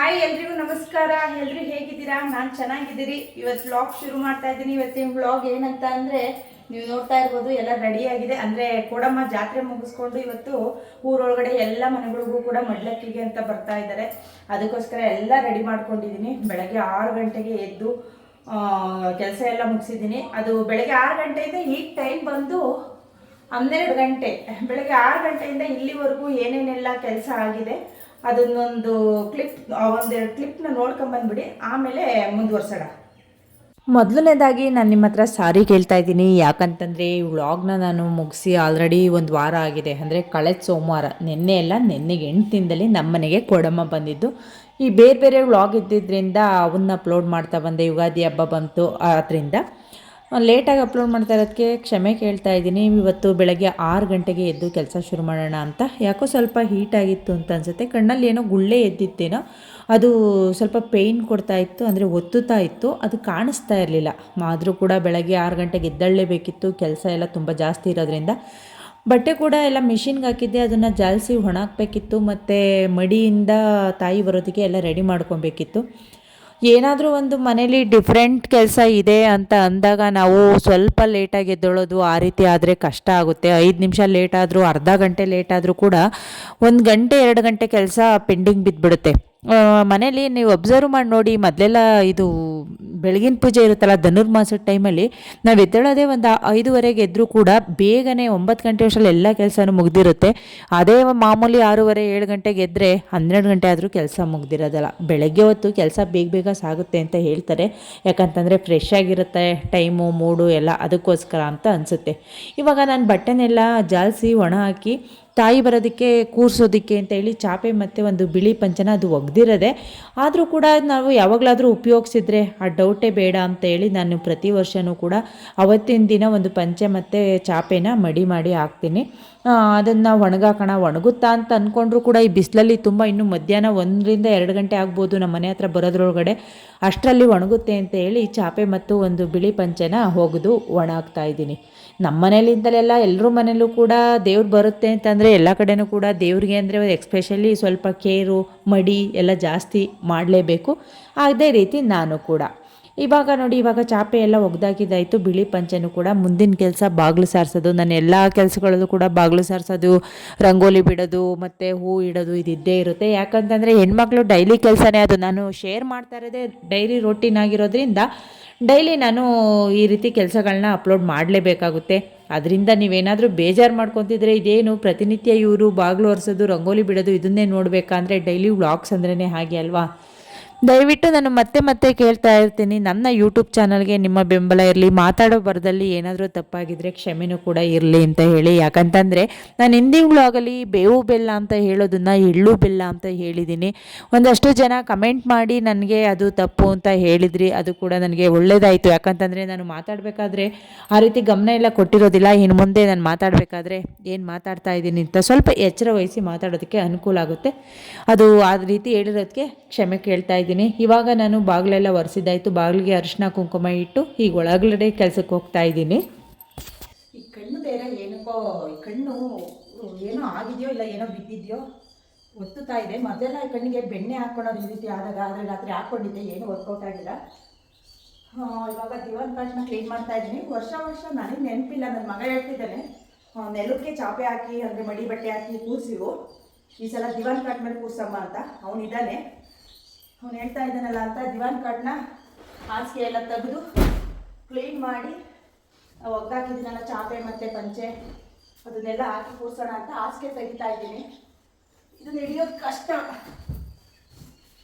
Hi ಎಲ್ರಿಗೂ ನಮಸ್ಕಾರ. ಎಲ್ರು ಹೇಗಿದ್ದೀರಾ? ನಾನು ಚೆನ್ನಾಗಿದ್ದೀರಿ. ಇವತ್ತು ವ್ಲಾಗ್ ಶುರು ಮಾಡ್ತಾ ಇದ್ದೀನಿ. ಇವತ್ತಿನ ವ್ಲಾಗ್ ಏನಂತ ಅಂದರೆ, ನೀವು ನೋಡ್ತಾ ಇರ್ಬೋದು ಎಲ್ಲ ರೆಡಿಯಾಗಿದೆ. ಅಂದರೆ ಕೋಡಮ್ಮ ಜಾತ್ರೆ ಮುಗಿಸ್ಕೊಂಡು ಇವತ್ತು ಊರೊಳಗಡೆ ಎಲ್ಲ ಮನೆಗಳಿಗೂ ಕೂಡ ಮಡ್ಲಕ್ಕಿಗೆ ಅಂತ ಬರ್ತಾ ಇದ್ದಾರೆ. ಅದಕ್ಕೋಸ್ಕರ ಎಲ್ಲ ರೆಡಿ ಮಾಡ್ಕೊಂಡಿದ್ದೀನಿ. ಬೆಳಗ್ಗೆ 6 ಗಂಟೆಗೆ ಎದ್ದು ಕೆಲಸ ಎಲ್ಲ ಮುಗಿಸಿದ್ದೀನಿ. ಅದು ಬೆಳಗ್ಗೆ 6 ಗಂಟೆಯಿಂದ ಈಗ ಟೈಮ್ ಬಂದು 12 ಗಂಟೆ. ಬೆಳಗ್ಗೆ 6 ಗಂಟೆಯಿಂದ ಇಲ್ಲಿವರೆಗೂ ಏನೇನೆಲ್ಲ ಕೆಲಸ ಆಗಿದೆ ಅದನ್ನೊಂದು ಒಂದೆರಡು ಕ್ಲಿಪ್ನ ನೋಡ್ಕೊಂಬಂದ್ಬಿಡಿ, ಆಮೇಲೆ ಮುಂದುವರ್ಸೋಣ. ಮೊದಲನೇದಾಗಿ ನಾನು ನಿಮ್ಮ ಹತ್ರ ಸಾರಿ ಕೇಳ್ತಾ ಇದ್ದೀನಿ. ಯಾಕಂತಂದರೆ ಈ ವ್ಲಾಗ್ನ ನಾನು ಮುಗಿಸಿ ಆಲ್ರೆಡಿ ಒಂದು ವಾರ ಆಗಿದೆ. ಅಂದರೆ ಕಳೆದ ಸೋಮವಾರ, ನೆನ್ನೆಗೆ 8 ದಿನದಲ್ಲಿ ನಮ್ಮ ಮನೆಗೆ ಕೊಡಮ್ಮ ಬಂದಿದ್ದು. ಈ ಬೇರೆ ಬೇರೆ ವ್ಲಾಗ್ ಇದ್ದಿದ್ದರಿಂದ ಅವನ್ನ ಅಪ್ಲೋಡ್ ಮಾಡ್ತಾ ಬಂದೆ. ಯುಗಾದಿ ಹಬ್ಬ ಬಂತು, ಆದ್ದರಿಂದ ಲೇಟಾಗಿ ಅಪ್ಲೋಡ್ ಮಾಡ್ತಾ ಇರೋದಕ್ಕೆ ಕ್ಷಮೆ ಕೇಳ್ತಾ ಇದ್ದೀನಿ. ಇವತ್ತು ಬೆಳಗ್ಗೆ 6 ಗಂಟೆಗೆ ಎದ್ದು ಕೆಲಸ ಶುರು ಮಾಡೋಣ ಅಂತ. ಯಾಕೋ ಸ್ವಲ್ಪ ಹೀಟಾಗಿತ್ತು ಅಂತ ಅನಿಸುತ್ತೆ. ಕಣ್ಣಲ್ಲಿ ಏನೋ ಗುಳ್ಳೆ ಎದ್ದಿತ್ತೇನೋ, ಅದು ಸ್ವಲ್ಪ ಪೇಯ್ನ್ ಕೊಡ್ತಾ ಇತ್ತು, ಅಂದರೆ ಒತ್ತುತ್ತಾ ಇತ್ತು, ಅದು ಕಾಣಿಸ್ತಾ ಇರಲಿಲ್ಲ. ಆದರೂ ಕೂಡ ಬೆಳಗ್ಗೆ 6 ಗಂಟೆಗೆ ಎದ್ದೇಳಲೇಬೇಕಿತ್ತು. ಕೆಲಸ ಎಲ್ಲ ತುಂಬ ಜಾಸ್ತಿ ಇರೋದ್ರಿಂದ ಬಟ್ಟೆ ಕೂಡ ಎಲ್ಲ ಮಿಷಿನ್ಗೆ ಹಾಕಿದ್ದೆ, ಅದನ್ನು ಜಾಲಿಸಿ ಒಣಾಕಬೇಕಿತ್ತು. ಮತ್ತು ಮಡಿಯಿಂದ ತಾಯಿ ಬರೋದಕ್ಕೆ ಎಲ್ಲ ರೆಡಿ ಮಾಡ್ಕೊಬೇಕಿತ್ತು. ಏನಾದರೂ ಒಂದು ಮನೇಲಿ ಡಿಫ್ರೆಂಟ್ ಕೆಲಸ ಇದೆ ಅಂತ ಅಂದಾಗ ನಾವು ಸ್ವಲ್ಪ ಲೇಟಾಗಿ ಎದ್ದೇಳೋದು, ಆ ರೀತಿ ಆದರೆ ಕಷ್ಟ ಆಗುತ್ತೆ. 5 ನಿಮಿಷ ಲೇಟ್ ಆದರೂ, ಅರ್ಧ ಗಂಟೆ ಲೇಟ್ ಆದರೂ ಕೂಡ 1 ಗಂಟೆ 2 ಗಂಟೆ ಕೆಲಸ ಪೆಂಡಿಂಗ್ ಬಿದ್ದುಬಿಡುತ್ತೆ. ಮನೇಲಿ ನೀವು ಅಬ್ಸರ್ವ್ ಮಾಡಿ ನೋಡಿ, ಮೊದಲೆಲ್ಲ ಇದು ಬೆಳಗಿನ ಪೂಜೆ ಇರುತ್ತಲ್ಲ, ಧನುರ್ಮಾಸದ ಟೈಮಲ್ಲಿ ನಾವು ಎದ್ದೇಳೋದೇ ಒಂದು 5:30 ಎದ್ದರೂ ಕೂಡ ಬೇಗನೆ 9 ಗಂಟೆ ವರ್ಷದಲ್ಲಿ ಎಲ್ಲ ಕೆಲಸನೂ ಮುಗ್ದಿರುತ್ತೆ. ಅದೇ ಮಾಮೂಲಿ 6:30 7 ಗಂಟೆಗೆ ಎದ್ದರೆ 12 ಗಂಟೆ ಆದರೂ ಕೆಲಸ ಮುಗ್ದಿರೋದಲ್ಲ. ಬೆಳಗ್ಗೆ ಹೊತ್ತು ಕೆಲಸ ಬೇಗ ಸಾಗುತ್ತೆ ಅಂತ ಹೇಳ್ತಾರೆ. ಯಾಕಂತಂದರೆ ಫ್ರೆಶ್ ಆಗಿರುತ್ತೆ ಟೈಮು, ಮೂಡು ಎಲ್ಲ, ಅದಕ್ಕೋಸ್ಕರ ಅಂತ ಅನಿಸುತ್ತೆ. ಇವಾಗ ನಾನು ಬಟ್ಟೆನೆಲ್ಲ ಜಾಲಿಸಿ ಒಣ ಹಾಕಿ ತಾಯಿ ಬರೋದಕ್ಕೆ ಕೂರಿಸೋದಕ್ಕೆ ಅಂತ ಹೇಳಿ ಚಾಪೆ ಮತ್ತು ಒಂದು ಬಿಳಿ ಪಂಚನ ಅದು ಒಗ್ದಿರೋದೆ. ಆದರೂ ಕೂಡ ನಾವು ಯಾವಾಗಲಾದರೂ ಉಪಯೋಗಿಸಿದ್ರೆ ಆ ಡೌಟೇ ಬೇಡ ಅಂತ ಹೇಳಿ ನಾನು ಪ್ರತಿ ವರ್ಷವೂ ಕೂಡ ಅವತ್ತಿನ ದಿನ ಒಂದು ಪಂಚೆ ಮತ್ತು ಚಾಪೆನ ಮಡಿ ಮಾಡಿ ಹಾಕ್ತೀನಿ. ಅದನ್ನು ಒಣಗುತ್ತಾ ಅಂತ ಅಂದ್ಕೊಂಡ್ರೂ ಕೂಡ ಈ ಬಿಸಿಲಲ್ಲಿ ತುಂಬ, ಇನ್ನೂ ಮಧ್ಯಾಹ್ನ 1ರಿಂದ 2 ಗಂಟೆ ಆಗ್ಬೋದು ನಮ್ಮ ಮನೆ ಹತ್ರ ಬರೋದ್ರೊಳಗಡೆ, ಅಷ್ಟರಲ್ಲಿ ಒಣಗುತ್ತೆ ಅಂತ ಹೇಳಿ ಚಾಪೆ ಮತ್ತು ಒಂದು ಬಿಳಿ ಪಂಚೆನ ಒಗೆದು ಒಣ ಹಾಕ್ತಾ ಇದ್ದೀನಿ. ನಮ್ಮ ಮನೇಲಿಂದಲೆಲ್ಲ ಎಲ್ಲರ ಮನೇಲೂ ಕೂಡ ದೇವ್ರು ಬರುತ್ತೆ ಅಂತಂದರೆ ಎಲ್ಲ ಕಡೆಯೂ ಕೂಡ ದೇವ್ರಿಗೆ ಅಂದರೆ ಎಕ್ಸ್ಪೆಷಲಿ ಸ್ವಲ್ಪ ಕೇರು ಮಡಿ ಎಲ್ಲ ಜಾಸ್ತಿ ಮಾಡಲೇಬೇಕು. ಅದೇ ರೀತಿ ನಾನು ಕೂಡ ಇವಾಗ ನೋಡಿ, ಇವಾಗ ಚಾಪೆ ಎಲ್ಲ ಒಗ್ದಾಕಿದ್ದಾಯಿತು. ಬಿಳಿ ಪಂಚೆನೂ ಕೂಡ ಮುಂದಿನ ಕೆಲಸ ಬಾಗಿಲು ಸಾರಿಸೋದು. ನನ್ನ ಎಲ್ಲ ಕೆಲಸಗಳಲ್ಲೂ ಕೂಡ ಬಾಗಿಲು ಸಾರಿಸೋದು, ರಂಗೋಲಿ ಬಿಡೋದು ಮತ್ತು ಹೂ ಇಡೋದು ಇದಿದ್ದೇ ಇರುತ್ತೆ. ಯಾಕಂತಂದರೆ ಹೆಣ್ಮಕ್ಳು ಡೈಲಿ ಕೆಲಸನೇ ಅದು. ನಾನು ಶೇರ್ ಮಾಡ್ತಾ ಇರೋದೇ ಡೈಲಿ ರೋಟೀನ್ ಆಗಿರೋದ್ರಿಂದ ಡೈಲಿ ನಾನು ಈ ರೀತಿ ಕೆಲಸಗಳನ್ನ ಅಪ್ಲೋಡ್ ಮಾಡಲೇಬೇಕಾಗುತ್ತೆ. ಅದರಿಂದ ನೀವೇನಾದರೂ ಬೇಜಾರು ಮಾಡ್ಕೊತಿದ್ರೆ, ಇದೇನು ಪ್ರತಿನಿತ್ಯ ಇವರು ಬಾಗಿಲು ಒರೆಸೋದು ರಂಗೋಲಿ ಬಿಡೋದು ಇದನ್ನೇ ನೋಡಬೇಕಂದ್ರೆ, ಡೈಲಿ ವ್ಲಾಗ್ಸ್ ಅಂದ್ರೇ ಹಾಗೆ ಅಲ್ವಾ? ದಯವಿಟ್ಟು ನಾನು ಮತ್ತೆ ಕೇಳ್ತಾ ಇರ್ತೀನಿ, ನನ್ನ ಯೂಟ್ಯೂಬ್ ಚಾನಲ್ಗೆ ನಿಮ್ಮ ಬೆಂಬಲ ಇರಲಿ. ಮಾತಾಡೋ ಬರದಲ್ಲಿ ಏನಾದರೂ ತಪ್ಪಾಗಿದ್ದರೆ ಕ್ಷಮೆನೂ ಕೂಡ ಇರಲಿ ಅಂತ ಹೇಳಿ. ಯಾಕಂತಂದರೆ ನಾನು ಹಿಂದಿನ ವ್ಲಾಗಲ್ಲಿ ಬೇವು ಬೆಲ್ಲ ಅಂತ ಹೇಳೋದನ್ನು ಎಳ್ಳು ಬೆಲ್ಲ ಅಂತ ಹೇಳಿದ್ದೀನಿ. ಒಂದಷ್ಟು ಜನ ಕಮೆಂಟ್ ಮಾಡಿ ನನಗೆ ಅದು ತಪ್ಪು ಅಂತ ಹೇಳಿದ್ರಿ. ಅದು ಕೂಡ ನನಗೆ ಒಳ್ಳೆಯದಾಯಿತು. ಯಾಕಂತಂದರೆ ನಾನು ಮಾತಾಡಬೇಕಾದ್ರೆ ಆ ರೀತಿ ಗಮನ ಎಲ್ಲ ಕೊಟ್ಟಿರೋದಿಲ್ಲ. ಇನ್ನು ಮುಂದೆ ನಾನು ಮಾತಾಡಬೇಕಾದ್ರೆ ಏನು ಮಾತಾಡ್ತಾ ಇದ್ದೀನಿ ಅಂತ ಸ್ವಲ್ಪ ಎಚ್ಚರ ವಹಿಸಿ ಮಾತಾಡೋದಕ್ಕೆ ಅನುಕೂಲ ಆಗುತ್ತೆ. ಅದು ಆ ರೀತಿ ಹೇಳಿರೋದಕ್ಕೆ ಕ್ಷಮೆ ಕೇಳ್ತಾ ಇದ್ದೀನಿ. ಇವಾಗ ನಾನು ಬಾಗಿಲೆಲ್ಲ ಒರೆಸಿದ್ದಾಯಿತು. ಬಾಗಿಲಿಗೆ ಅರಿಶಿನ ಕುಂಕುಮ ಇಟ್ಟು ಈಗ ಒಳಗಡೆ ಕೆಲಸಕ್ಕೆ ಹೋಗ್ತಾ ಇದ್ದೀನಿ. ಈ ಕಣ್ಣು ಬೇರೆ ಏನಕ್ಕೋ, ಈ ಕಣ್ಣು ಏನೋ ಆಗಿದೆಯೋ ಇಲ್ಲ ಏನೋ ಬಿದ್ದಿದೆಯೋ ಒತ್ತುತ್ತಾ ಇದೆ. ಮೊದಲೆಲ್ಲ ಈ ಕಣ್ಣಿಗೆ ಬೆಣ್ಣೆ ಹಾಕ್ಕೊಳ್ಳೋದು ಈ ರೀತಿ ಆದಾಗ, ಆದರೆ ರಾತ್ರಿ ಹಾಕ್ಕೊಂಡಿದ್ದೆ, ಏನೂ ವರ್ಕೌಟ್ ಆಗಿಲ್ಲ. ಇವಾಗ ದಿವಾನ್ ಕಾಟ್ನ ಕ್ಲೀನ್ ಮಾಡ್ತಾ ಇದ್ದೀನಿ. ವರ್ಷ ನನಗೆ ನೆನಪಿಲ್ಲ, ನನ್ನ ಮಗ ಹೇಳ್ತಿದ್ದಾನೆ ನೆಲಕ್ಕೆ ಚಾಪೆ ಹಾಕಿ, ಅಂದರೆ ಮಡಿ ಬಟ್ಟೆ ಹಾಕಿ ಕೂರಿಸಿವು, ಈ ಸಲ ದಿವಾನ್ ಕಾಟ್ ಮೇಲೆ ಕೂರ್ಸಮ್ಮ ಅಂತ. ಅವನಿದ್ದಾನೆ, ಅವನು ಹೇಳ್ತಾ ಇದ್ದಾನಲ್ಲ ಅಂತ ದಿವಾನ್ ಕಾಟ್ನ ಹಾಸಿಗೆ ಎಲ್ಲ ತೆಗೆದು ಕ್ಲೀನ್ ಮಾಡಿ ಒಗ್ದಾಕಿದ್ದೀನಲ್ಲ ಚಾಪೆ ಮತ್ತು ಪಂಚೆ, ಅದನ್ನೆಲ್ಲ ಹಾಕಿ ಕೂರ್ಸೋಣ ಅಂತ ಹಾಸಿಗೆ ತೆಗಿತಾ ಇದ್ದೀನಿ. ಇದನ್ನ ಹಿಡಿಯೋದು ಕಷ್ಟ,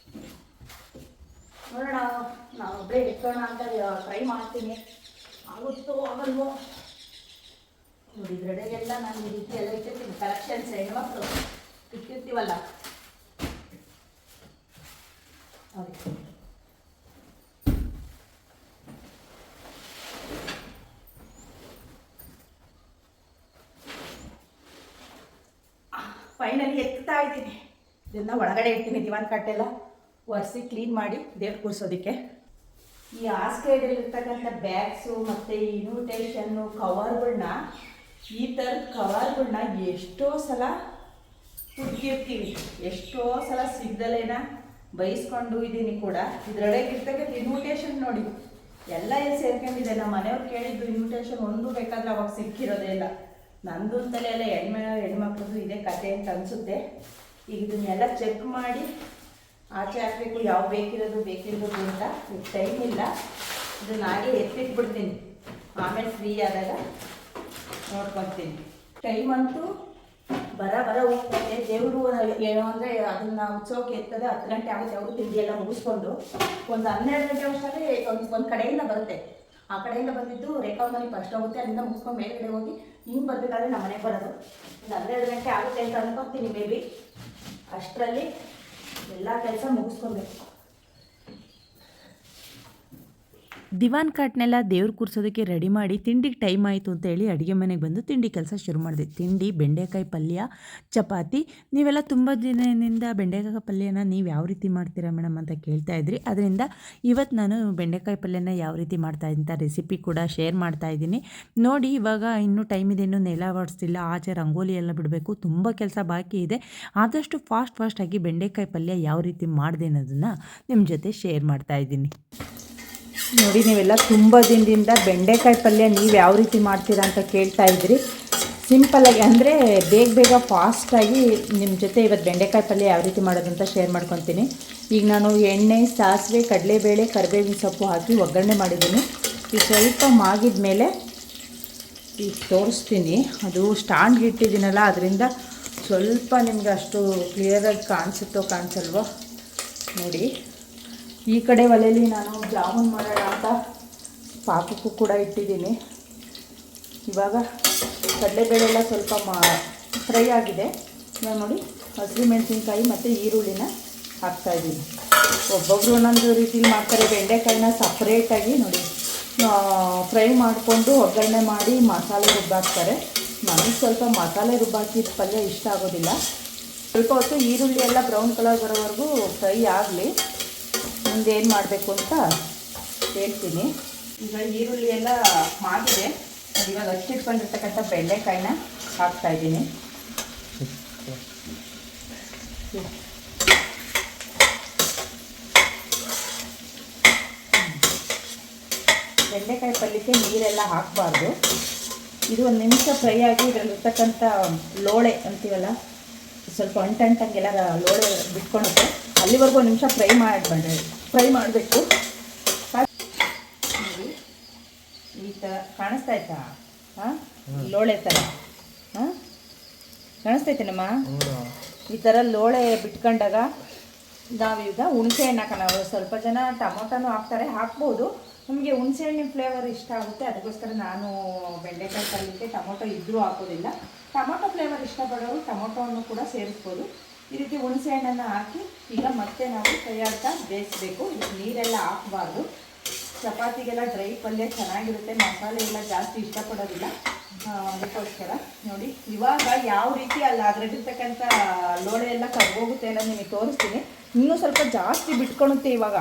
ನೋಡೋಣ. ನಾವು ಒಬ್ಬರೇ ಎತ್ತೋಣ ಅಂತ ಟ್ರೈ ಮಾಡ್ತೀನಿ. ಆಗುತ್ತೋ ಆಗಲ್ವೋ ನೋಡಿ. ಇದ್ರೆಡೆಗೆಲ್ಲ ನಾನು ಈ ರೀತಿ ಎಲ್ಲ ಇಟ್ಟಿರ್ತೀನಿ. ಕಲೆಕ್ಷನ್ಸ್ ಹೆಣ್ಮಕ್ಳು ಇಟ್ಟಿರ್ತೀವಲ್ಲ ಅದಕ್ಕೆ. ಫೈನಲಿ ಎತ್ತಾ ಇದ್ದೀನಿ. ಇದನ್ನು ಒಳಗಡೆ ಇಡ್ತೀನಿ. ದಿವಾನ್ ಕಟ್ಟೆಲ್ಲ ಒರೆಸಿ ಕ್ಲೀನ್ ಮಾಡಿ ದೇವ್ರು ಕೂರಿಸೋದಕ್ಕೆ. ಈ ಹಾಸಿಗೆಯಲ್ಲಿರ್ತಕ್ಕಂಥ ಬ್ಯಾಗ್ಸು ಮತ್ತು ಈ ಇನ್ವಿಟೇಷನ್ನು ಕವರ್ಗಳನ್ನ, ಈ ಥರದ ಕವರ್ಗಳನ್ನ ಎಷ್ಟೋ ಸಲ ಹುಡುಕಿರ್ತೀವಿ, ಎಷ್ಟೋ ಸಲ ಸಿಗ್ದಲೇನ ಬೈಸ್ಕೊಂಡು ಇದ್ದೀನಿ ಕೂಡ. ಇದರೊಳಗೆ ಇರ್ತಕ್ಕಂಥ ಇನ್ವಿಟೇಷನ್ ನೋಡಿ ಎಲ್ಲ ಎಲ್ಲಿ ಸೇರ್ಕೊಂಡಿದೆ. ನಮ್ಮ ಮನೆಯವ್ರು ಕೇಳಿದ್ದು ಇನ್ವಿಟೇಷನ್ ಒಂದು ಬೇಕಾದ್ರೆ ಅವಾಗ ಸಿಕ್ಕಿರೋದೇ ಇಲ್ಲ. ನಂದು ಅಂತಲೇ ಎಲ್ಲ ಹೆಣ್ಮಕ್ಳದ್ದು ಇದೇ ಕತೆ ಅಂತ ಅನಿಸುತ್ತೆ. ಈಗ ಇದನ್ನೆಲ್ಲ ಚೆಕ್ ಮಾಡಿ ಆಚೆ ಹಾಕಬೇಕು, ಯಾವ ಬೇಕಿರೋದು ಅಂತ. ಈಗ ಟೈಮ್ ಇಲ್ಲ, ಇದನ್ನ ಹಾಗೆ ಎತ್ತಿಟ್ಬಿಡ್ತೀನಿ. ಆಮೇಲೆ ಫ್ರೀ ಆದಾಗ ನೋಡ್ಕೊತೀನಿ. ಟೈಮ್ ಅಂತೂ ಬರ ಹೋಗ್ತದೆ. ದೇವರು ಏನೋ ಅಂದರೆ ಅದನ್ನು ಉತ್ಸವಕ್ಕೆ ಎತ್ತದೆ 10 ಗಂಟೆ ಆಗುತ್ತೆ. ಅವರು ತಿಂಡಿ ಎಲ್ಲ ಮುಗಿಸ್ಕೊಂಡು ಒಂದು 12 ಗಂಟೆ ಅಷ್ಟರಲ್ಲಿ ಒಂದು ಕಡೆಯಿಂದ ಬರುತ್ತೆ. ಆ ಕಡೆಯಿಂದ ಬಂದಿದ್ದು ರೇಖಾ ಮನೆ ಫಸ್ಟ್ ಹೋಗುತ್ತೆ. ಅಲ್ಲಿಂದ ಮುಗಿಸ್ಕೊಂಡು ಮೇಲ್ಗಡೆ ಹೋಗಿ ಹಿಂಗೆ ಬರಬೇಕಾದ್ರೆ ನಮ್ಮ ಮನೆಗೆ ಬರೋದು ಒಂದು 12 ಗಂಟೆ ಆಗುತ್ತೆ ಅಂತ ಅನ್ಕೊತೀನಿ. ಮೇ ಬಿ ಅಷ್ಟರಲ್ಲಿ ಎಲ್ಲ ಕೆಲಸ ಮುಗಿಸ್ಕೊಬೇಕು. ದಿವಾನ್ ಕಾಟ್ನೆಲ್ಲ ದೇವ್ರು ಕೂರ್ಸೋದಕ್ಕೆ ರೆಡಿ ಮಾಡಿ ತಿಂಡಿಗೆ ಟೈಮ್ ಆಯಿತು ಅಂತ ಹೇಳಿ ಅಡುಗೆ ಮನೆಗೆ ಬಂದು ತಿಂಡಿ ಕೆಲಸ ಶುರು ಮಾಡಿದೆ. ತಿಂಡಿ ಬೆಂಡೆಕಾಯಿ ಪಲ್ಯ, ಚಪಾತಿ. ನೀವೆಲ್ಲ ತುಂಬ ದಿನದಿಂದ ಬೆಂಡೆಕಾಯಿ ಪಲ್ಯನ ನೀವು ಯಾವ ರೀತಿ ಮಾಡ್ತೀರಾ ಮೇಡಮ್ ಅಂತ ಕೇಳ್ತಾ ಇದ್ರಿ. ಅದರಿಂದ ಇವತ್ತು ನಾನು ಬೆಂಡೆಕಾಯಿ ಪಲ್ಯನ ಯಾವ ರೀತಿ ಮಾಡ್ತಾಯಿದ್ದಂಥ ರೆಸಿಪಿ ಕೂಡ ಶೇರ್ ಮಾಡ್ತಾಯಿದ್ದೀನಿ ನೋಡಿ. ಇವಾಗ ಇನ್ನೂ ಟೈಮ್ ಇದೆ, ಇನ್ನೂ ನೆಲ ಒಡಿಸ್ತಿಲ್ಲ, ಆಚೆ ರಂಗೋಲಿ ಎಲ್ಲ ಬಿಡಬೇಕು, ತುಂಬ ಕೆಲಸ ಬಾಕಿ ಇದೆ. ಆದಷ್ಟು ಫಾಸ್ಟಾಗಿ ಬೆಂಡೆಕಾಯಿ ಪಲ್ಯ ಯಾವ ರೀತಿ ಮಾಡಿದೆ ಅನ್ನೋದನ್ನು ನಿಮ್ಮ ಜೊತೆ ಶೇರ್ ಮಾಡ್ತಾಯಿದ್ದೀನಿ ನೋಡಿ. ನೀವೆಲ್ಲ ತುಂಬ ದಿನದಿಂದ ಬೆಂಡೆಕಾಯಿ ಪಲ್ಯ ನೀವು ಯಾವ ರೀತಿ ಮಾಡ್ತೀರಾ ಅಂತ ಕೇಳ್ತಾ ಇದ್ರಿ. ಸಿಂಪಲ್ಲಾಗಿ ಅಂದರೆ ಬೇಗ ಫಾಸ್ಟಾಗಿ ನಿಮ್ಮ ಜೊತೆ ಇವತ್ತು ಬೆಂಡೆಕಾಯಿ ಪಲ್ಯ ಯಾವ ರೀತಿ ಮಾಡೋದು ಅಂತ ಶೇರ್ ಮಾಡ್ಕೊತೀನಿ. ಈಗ ನಾನು ಎಣ್ಣೆ, ಸಾಸಿವೆ, ಕಡಲೆಬೇಳೆ, ಕರಿಬೇವಿನ ಸೊಪ್ಪು ಹಾಕಿ ಒಗ್ಗರಣೆ ಮಾಡಿದ್ದೀನಿ. ಈಗ ಸ್ವಲ್ಪ ಮಾಗಿದ ಮೇಲೆ ಈಗ ತೋರಿಸ್ತೀನಿ. ಅದು ಸ್ಟ್ಯಾಂಡ್ಗೆ ಇಟ್ಟಿದ್ದೀನಲ್ಲ, ಅದರಿಂದ ಸ್ವಲ್ಪ ನಿಮ್ಗೆ ಅಷ್ಟು ಕ್ಲಿಯರಾಗಿ ಕಾಣಿಸುತ್ತೋ ಕಾಣಿಸಲ್ವೋ ನೋಡಿ. ಈ ಕಡೆ ಒಲೆಯಲ್ಲಿ ನಾನು ಜಾಮೂನ್ ಮಾಡೋಣ ಅಂತ ಪಾಕಕ್ಕೂ ಕೂಡ ಇಟ್ಟಿದ್ದೀನಿ. ಇವಾಗ ಕಡಲೆಬೇಳೆ ಎಲ್ಲ ಸ್ವಲ್ಪ ಫ್ರೈ ಆಗಿದೆ. ಇವಾಗ ನೋಡಿ ಹಸಿರು ಮೆಣಸಿನ್ಕಾಯಿ ಮತ್ತು ಈರುಳ್ಳಿನ ಹಾಕ್ತಾಯಿದ್ದೀನಿ. ಒಬ್ಬೊಬ್ಬರು ಒಂದೊಂದು ರೀತಿಲಿ ಮಾಡ್ತಾರೆ. ಬೆಂಡೆಕಾಯಿನ ಸಪ್ರೇಟಾಗಿ ನೋಡಿ ಫ್ರೈ ಮಾಡಿಕೊಂಡು ಒಗ್ಗರಣೆ ಮಾಡಿ ಮಸಾಲೆ ರುಬ್ಬಾಕ್ತಾರೆ. ನನಗೆ ಸ್ವಲ್ಪ ಮಸಾಲೆ ರುಬ್ಬಾಕಿದ ಪಲ್ಯ ಇಷ್ಟ ಆಗೋದಿಲ್ಲ. ಸ್ವಲ್ಪ ಹೊತ್ತು ಈರುಳ್ಳಿ ಎಲ್ಲ ಬ್ರೌನ್ ಕಲರ್ ಬರೋವರೆಗೂ ಫ್ರೈ ಆಗಲಿ, ಮುಂದೆ ಏನು ಮಾಡಬೇಕು ಅಂತ ಹೇಳ್ತೀನಿ. ಈಗ ಈರುಳ್ಳಿ ಎಲ್ಲ ಮಾಡಿದೆ. ಇವಾಗ ಹಚ್ಚಿಟ್ಕೊಂಡಿರ್ತಕ್ಕಂಥ ಬೆಂಡೆಕಾಯಿನ ಹಾಕ್ತಾಯಿದ್ದೀನಿ. ಬೆಂಡೆಕಾಯಿ ಪಲ್ಯಕ್ಕೆ ನೀರೆಲ್ಲ ಹಾಕಬಾರ್ದು. ಇದು 1 ನಿಮಿಷ ಫ್ರೈ ಆಗಿ ಇದರಲ್ಲಿರ್ತಕ್ಕಂಥ ಲೋಳೆ ಅಂತೀವಲ್ಲ, ಸ್ವಲ್ಪ ಅಂಟಂಗೆಲ್ಲ ಲೋಳೆ ಬಿಟ್ಕೊಳುತ್ತೆ. ಅಲ್ಲಿವರೆಗೂ 1 ನಿಮಿಷ ಫ್ರೈ ಮಾಡಬೇಕು. ನೋಡಿ ಈ ಥರ ಕಾಣಿಸ್ತಾಯ್ತಾ? ಹಾಂ, ಲೋಳೆ ಥರ ಕಾಣಿಸ್ತೈತೇನಮ್ಮ? ಈ ಥರ ಲೋಳೆ ಬಿಟ್ಕೊಂಡಾಗ ನಾವೀಗ ಹುಣಸೆ ಹಣ್ಣು ಹಾಕೋಣ. ಸ್ವಲ್ಪ ಜನ ಟೊಮೊಟೊನೂ ಹಾಕ್ಬೋದು. ನಮಗೆ ಹುಣಸೆ ಹಣ್ಣಿನ ಫ್ಲೇವರ್ ಇಷ್ಟ ಆಗುತ್ತೆ, ಅದಕ್ಕೋಸ್ಕರ ನಾನು ಬೆಂಡೆಕಾಯಿ ಪಲ್ಯಕ್ಕೆ ಟೊಮೊಟೊ ಇದ್ದರೂ ಹಾಕೋದಿಲ್ಲ. ಟೊಮೊಟೊ ಫ್ಲೇವರ್ ಇಷ್ಟಪಡೋರು ಟೊಮೊಟೊ ಹಣ್ಣು ಕೂಡ ಸೇರಿಸ್ಬೋದು. ಈ ರೀತಿ ಹುಣಸೆ ಹಣ್ಣನ್ನು ಹಾಕಿ ಈಗ ಮತ್ತೆ ನಾವು ಕೈಯಾಡ್ತಾ ಬೇಯಿಸಬೇಕು. ನೀರೆಲ್ಲ ಹಾಕಬಾರ್ದು. ಚಪಾತಿಗೆಲ್ಲ ಡ್ರೈ ಪಲ್ಯ ಚೆನ್ನಾಗಿರುತ್ತೆ, ಮಸಾಲೆ ಎಲ್ಲ ಜಾಸ್ತಿ ಇಷ್ಟಪಡೋದಿಲ್ಲ, ಅದಕ್ಕೋಸ್ಕರ ನೋಡಿ. ಇವಾಗ ಯಾವ ರೀತಿ ಅಲ್ಲ ಅದರಲ್ಲಿರ್ತಕ್ಕಂಥ ಲೋಳೆ ಎಲ್ಲ ಕರ್ಗೋಗುತ್ತೆ ಅನ್ನೋದು ನಿಮಗೆ ತೋರಿಸ್ತೀನಿ. ಇನ್ನೂ ಸ್ವಲ್ಪ ಜಾಸ್ತಿ ಬಿಟ್ಕೊಳುತ್ತೆ. ಇವಾಗ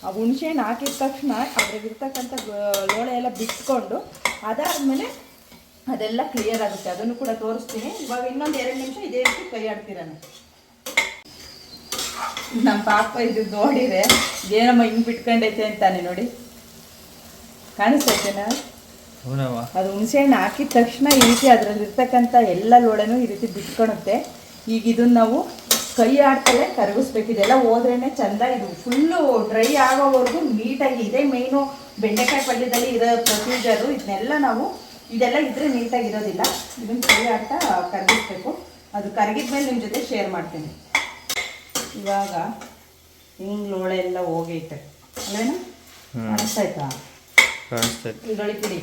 ಆ ಹುಣಸೆ ಹಣ್ಣು ಹಾಕಿದ ತಕ್ಷಣ ಅದ್ರಾಗಿರ್ತಕ್ಕಂಥ ಲೋಳೆ ಎಲ್ಲ ಬಿಟ್ಕೊಂಡು ಅದಾದಮೇಲೆ ಅದೆಲ್ಲ ಕ್ಲಿಯರ್ ಆಗುತ್ತೆ. ಅದನ್ನು ಕೂಡ ತೋರಿಸ್ತೀನಿ. ಇವಾಗ ಇನ್ನೊಂದು 2 ನಿಮಿಷ ಇದೇ ರೀತಿ ಕೈ ಆಡ್ತೀರ. ನಮ್ಮ ಪಾಪ ಇದು ನೋಡಿದರೆ ಏನಮ್ಮ ಹಿಂಗೆ ಬಿಟ್ಕೊಂಡೈತೆ ಅಂತಾನೆ ನೋಡಿ. ಕಾಣಿಸ್ತೈತೆನಾ? ಅದು ಹುಣಸೆ ಹಣ್ಣು ಹಾಕಿದ ತಕ್ಷಣ ಈ ರೀತಿ ಅದರಲ್ಲಿರ್ತಕ್ಕಂಥ ಎಲ್ಲ ಲೋಳೆನೂ ಈ ರೀತಿ ಬಿಟ್ಕೊಳುತ್ತೆ. ಈಗ ಇದನ್ನು ನಾವು ಕೈ ಆಡ್ತಲೇ ಕರಗಿಸ್ಬೇಕು. ಇದೆಲ್ಲ ಹೋದ್ರೇ ಚೆಂದ. ಇದು ಫುಲ್ಲು ಡ್ರೈ ಆಗೋವರೆಗೂ ನೀಟಾಗಿ, ಇದೇ ಮೇಯ್ನು ಬೆಂಡೆಕಾಯಿ ಪಲ್ಯದಲ್ಲಿ ಇರೋ ಪ್ರೊಸೀಜರು. ಇದೆಲ್ಲ ಇದ್ರೆ ನೀಟಾಗಿರೋದಿಲ್ಲ. ಇದನ್ನು ಕೈ ಆಡ್ತಾ ಕರಗಿಸ್ಬೇಕು. ಅದು ಕರಗಿದ್ಮೇಲೆ ನಿಮ್ಮ ಜೊತೆ ಶೇರ್ ಮಾಡ್ತೀನಿ. ಇವಾಗ ಹಿಂಗೆ ಲೋಳೆ ಎಲ್ಲ ಹೋಗೈತೆ ಅಲ್ಲೇನು? ಕಾಣಿಸ್ತಾಯ್ತಾ? ಈಗಳಿಪಿಡಿ